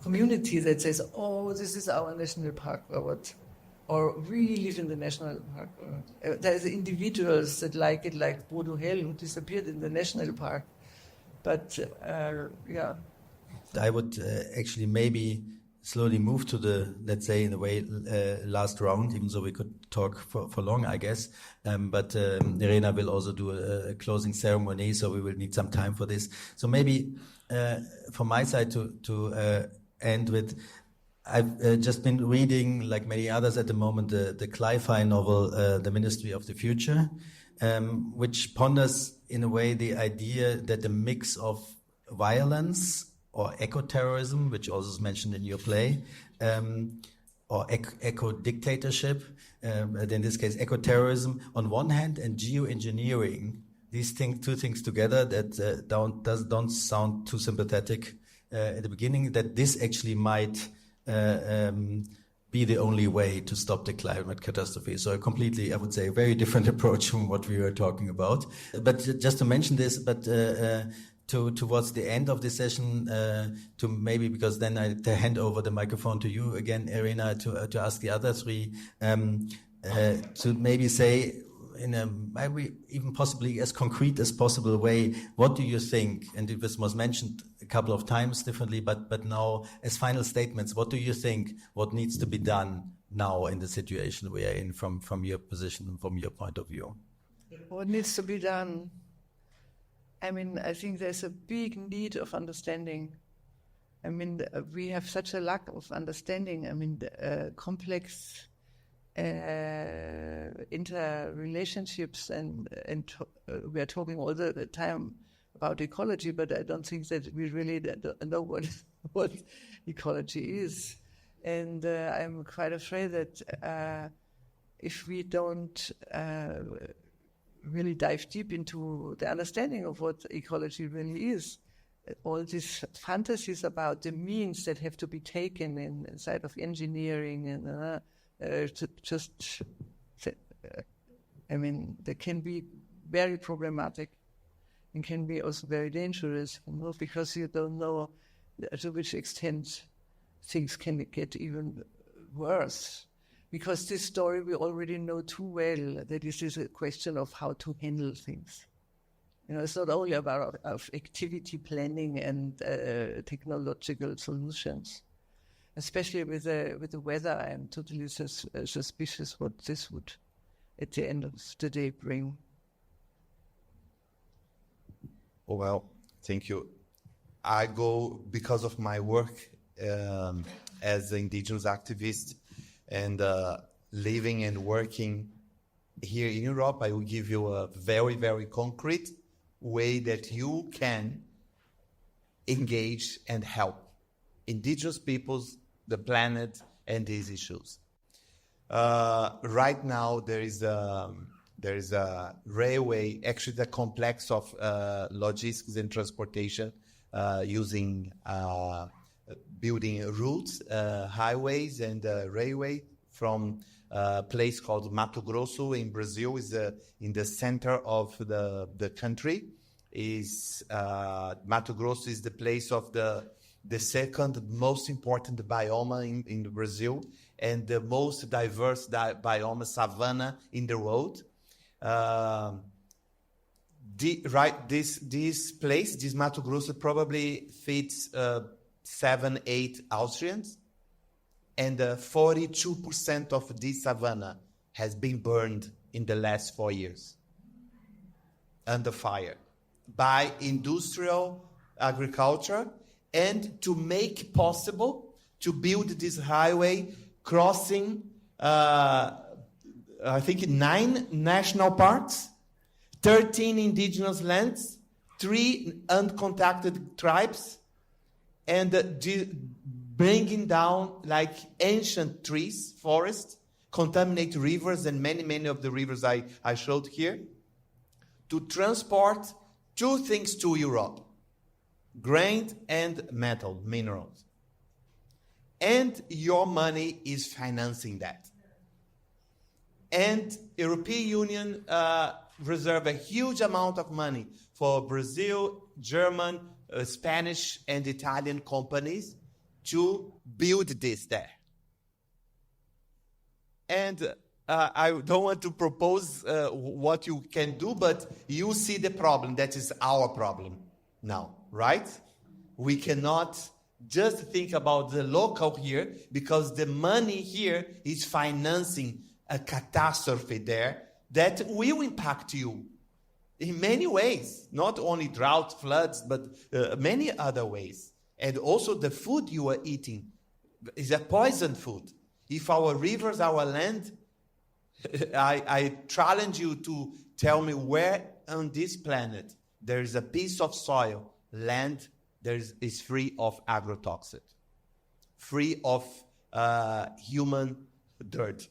Speaker 13: community that says, oh, this is our national park or what, or we live in the national park. There's individuals that like it, like Bodo Hell, who disappeared in the national park. But yeah.
Speaker 14: I would actually maybe slowly move to the, let's say, in a way, last round, even though we could talk for long, I guess. But Irena will also do a closing ceremony, so we will need some time for this. So maybe from my side to end with, I've just been reading, like many others at the moment, the Cli-Fi novel, The Ministry of the Future, which ponders in a way the idea that the mix of violence or eco-terrorism, which also is mentioned in your play, or eco-dictatorship, in this case eco-terrorism on one hand, and geoengineering, these two things together that don't sound too sympathetic at the beginning, that this actually might be the only way to stop the climate catastrophe. So a completely, I would say, very different approach from what we were talking about. But just to mention this, but towards the end of the session, to maybe, because then I hand over the microphone to you again, Irena, to ask the other three, to maybe say in a maybe even possibly as concrete as possible way, what do you think? And this was mentioned a couple of times differently, but now as final statements, what do you think? What needs to be done now in the situation we are in, from your position and from your point of view?
Speaker 13: What needs to be done? I mean, I think there's a big need of understanding. I mean, we have such a lack of understanding. I mean, complex interrelationships, and we are talking all the time about ecology, but I don't think that we really know what ecology is. And I'm quite afraid that if we don't really dive deep into the understanding of what ecology really is, all these fantasies about the means that have to be taken inside of engineering and I mean, they can be very problematic and can be also very dangerous, you know, because you don't know to which extent things can get even worse. Because this story we already know too well, that this is a question of how to handle things. You know, it's not only about activity planning and technological solutions. Especially with the weather, I am totally suspicious what this would, at the end of the day, bring.
Speaker 3: Oh, well, thank you. I go, because of my work as an indigenous activist and living and working here in Europe, I will give you a very, very concrete way that you can engage and help indigenous peoples, the planet, and these issues. Right now, there is a railway, actually the complex of logistics and transportation using building routes, highways and railway from a place called Mato Grosso in Brazil, is in the center of the country. Mato Grosso is the place of the second most important biome in Brazil and the most diverse biome, savanna, in the world. This place, this Mato Grosso, probably fits 7-8 Austrians, and 42% of this savanna has been burned in the last 4 years under fire by industrial agriculture, and to make possible to build this highway crossing, I think 9 national parks, 13 indigenous lands, 3 uncontacted tribes, and bringing down like ancient trees, forests, contaminate rivers, and many of the rivers I showed here, to transport 2 things to Europe: grain and metal, minerals. And your money is financing that. And European Union reserve a huge amount of money for Brazil, German, Spanish, and Italian companies to build this there. And I don't want to propose what you can do, but you see the problem. That is our problem now, right? We cannot just think about the local here, because the money here is financing a catastrophe there that will impact you in many ways, not only drought, floods, but many other ways. And also the food you are eating is a poison food. If our rivers, our land, I challenge you to tell me where on this planet there is a piece of soil, land, is free of agrotoxin, free of human dirt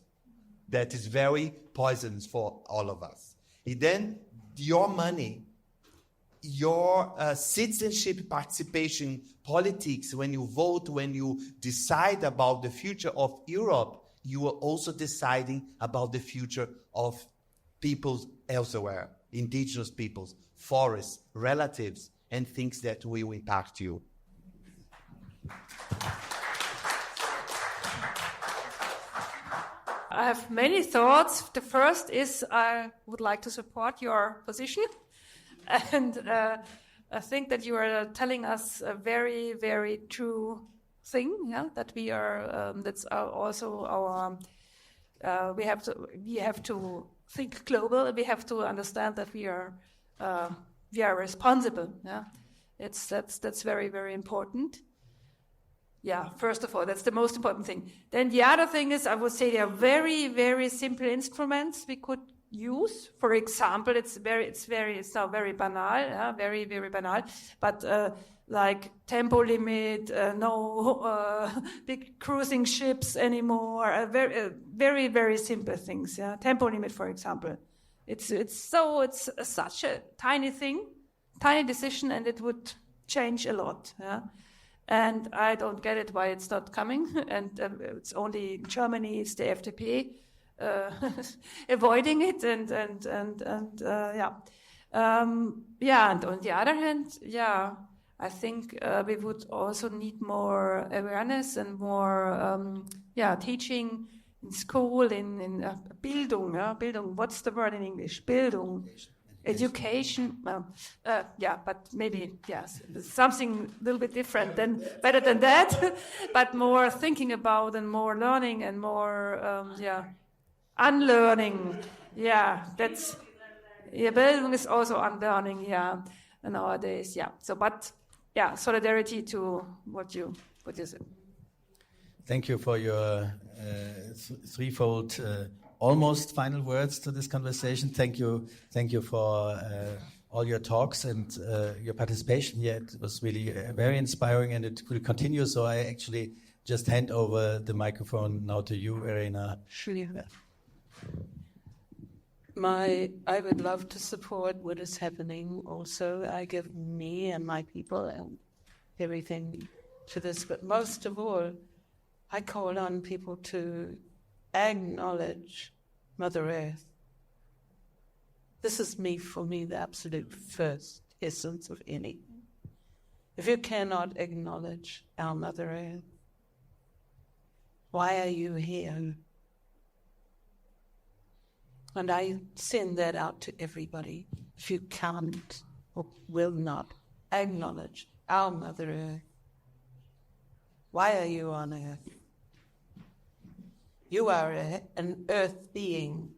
Speaker 3: that is very poisonous for all of us. And then your money, your citizenship participation, politics, when you vote, when you decide about the future of Europe, you are also deciding about the future of peoples elsewhere, indigenous peoples, forests, relatives, and things that will impact you.
Speaker 4: I have many thoughts. The first is I would like to support your position. And I think that you are telling us a very, very true thing, yeah? That we are, that's also our, we have to think global. We have to understand that we are responsible. Yeah, that's very, very important. Yeah, first of all, that's the most important thing. Then the other thing is, I would say there are very, very simple instruments we could use. For example, it's now very banal, yeah, very, very banal. But like tempo limit, no big cruising ships anymore. Very, very simple things. Yeah, tempo limit, for example. It's such a tiny thing, tiny decision, and it would change a lot. Yeah. And I don't get it why it's not coming. And it's only in Germany, it's the FDP avoiding it. And yeah. And on the other hand, yeah, I think we would also need more awareness and more teaching in school, in Bildung. Bildung, what's the word in English? Bildung. Education, but maybe, yes, something a little bit different, better than that, but more thinking about and more learning and more, unlearning. Yeah, Bildung is also unlearning, nowadays, yeah. So, but, yeah, solidarity to what you said.
Speaker 14: Thank you for your threefold almost final words to this conversation. Thank you for all your talks and your participation here. It was really very inspiring, and it will continue. So I actually just hand over the microphone now to you, Irena.
Speaker 2: I would love to support what is happening also. I give me and my people and everything to this, but most of all, I call on people to acknowledge Mother Earth. This is for me, the absolute first essence of anything. If you cannot acknowledge our Mother Earth, why are you here? And I send that out to everybody. If you can't or will not acknowledge our Mother Earth, why are you on Earth? You are an Earth being.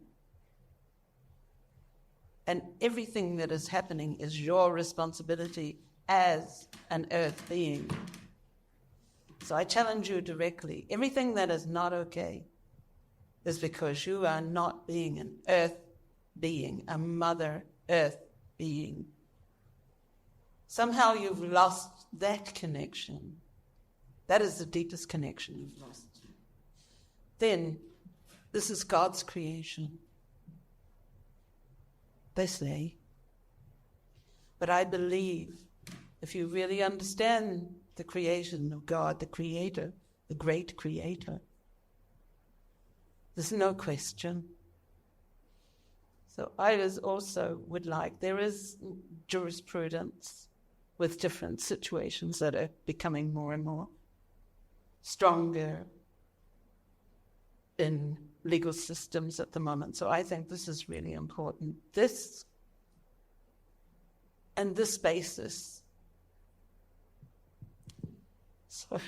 Speaker 2: And everything that is happening is your responsibility as an Earth being. So I challenge you directly. Everything that is not okay is because you are not being an Earth being, a Mother Earth being. Somehow you've lost that connection. That is the deepest connection you've lost. Then, this is God's creation. They say. But I believe if you really understand the creation of God, the Creator, the great Creator, there's no question. So I would like, there is jurisprudence with different situations that are becoming more and more stronger in legal systems at the moment. So I think this is really important. This and this basis. So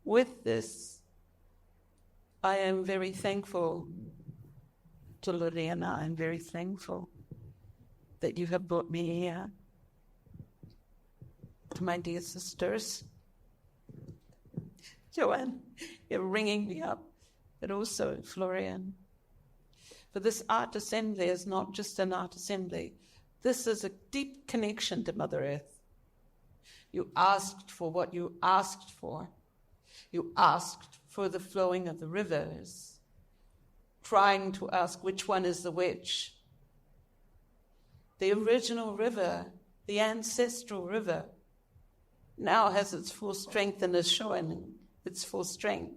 Speaker 2: with this, I am very thankful to Lorena. I'm very thankful that you have brought me here. To my dear sisters. Joanne, you're ringing me up. But also Florian. For this art assembly is not just an art assembly. This is a deep connection to Mother Earth. You asked for what you asked for. You asked for the flowing of the rivers, trying to ask which one is the which. The original river, the ancestral river, now has its full strength and is showing its full strength.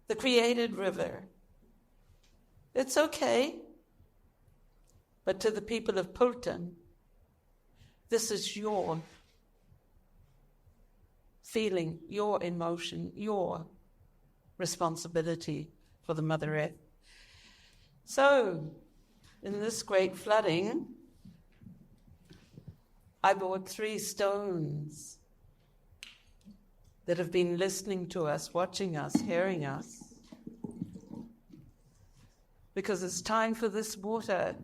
Speaker 2: The created river. It's okay. But to the people of Pulton, this is your feeling, your emotion, your responsibility for the Mother Earth. So, in this great flooding, I brought 3 stones that have been listening to us, watching us, hearing us. Because it's time for this water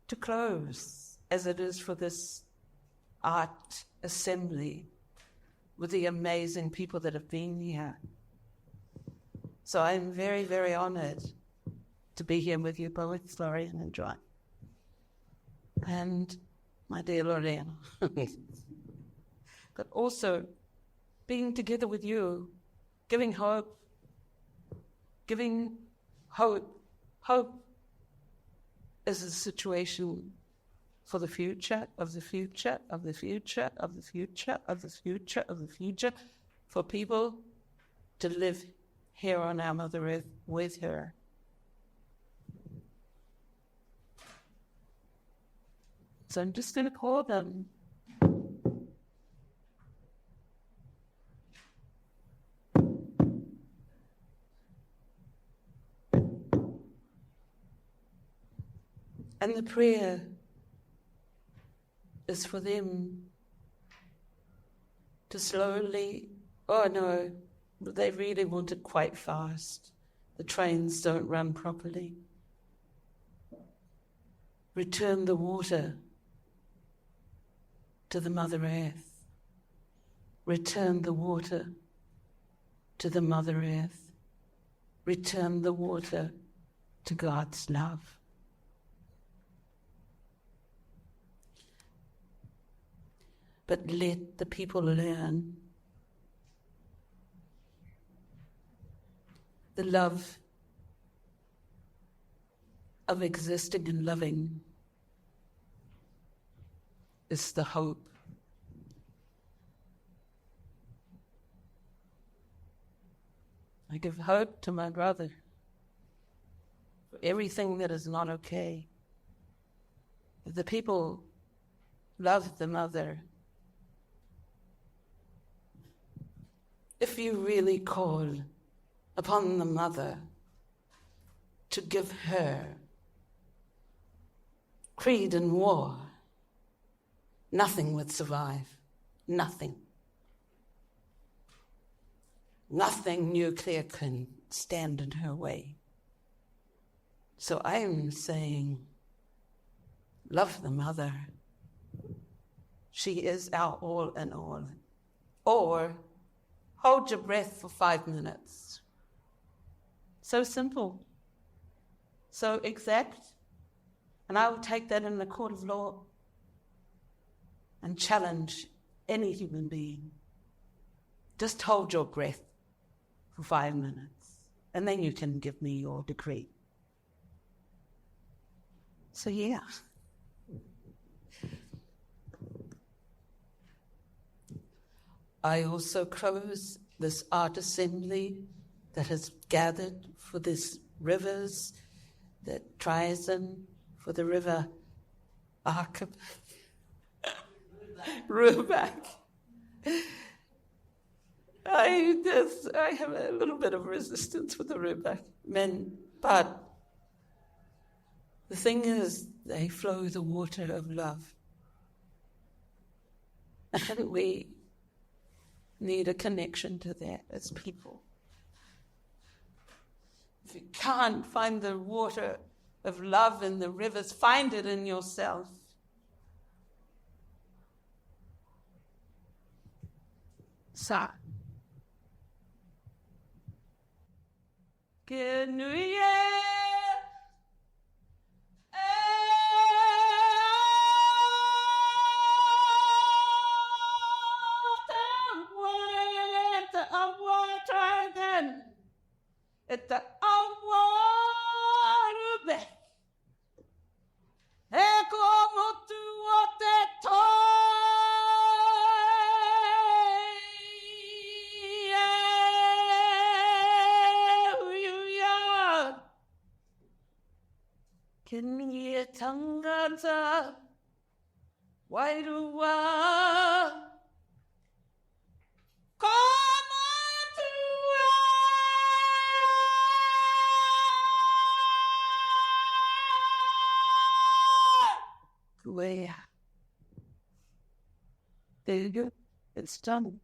Speaker 2: to close, as it is for this art assembly with the amazing people that have been here. So I'm very, very honored to be here with you both, Florian and John. And my dear Lorena. But also being together with you, giving hope. Hope is a situation for the future, of the future, of the future, of the future, of the future, of the future, for people to live here on our Mother Earth with her. So I'm just going to call them. And the prayer is for them to slowly, oh no, they really want it quite fast. The trains don't run properly. Return the water to the Mother Earth. Return the water to the Mother Earth. Return the water to God's love. but let the people learn. The love of existing and loving is the hope. I give hope to my brother for everything that is not okay. If the people love the mother, if you really call upon the mother to give her creed and war, nothing would survive. Nothing. Nothing nuclear can stand in her way. So I am saying, love the mother. She is our all in all. Or hold your breath for 5 minutes. So simple. So exact. And I will take that in the court of law and challenge any human being. Just hold your breath for 5 minutes, and then you can give me your decree. So yeah. I also close this art assembly that has gathered for these rivers, that Triason for the river Rubac. I have a little bit of resistance with the Rubac men, but the thing is, they flow the water of love. And we need a connection to that as people. If you can't find the water of love in the rivers, find it in yourself. Sa. Tangata, why do I come to where? There you go. It's done.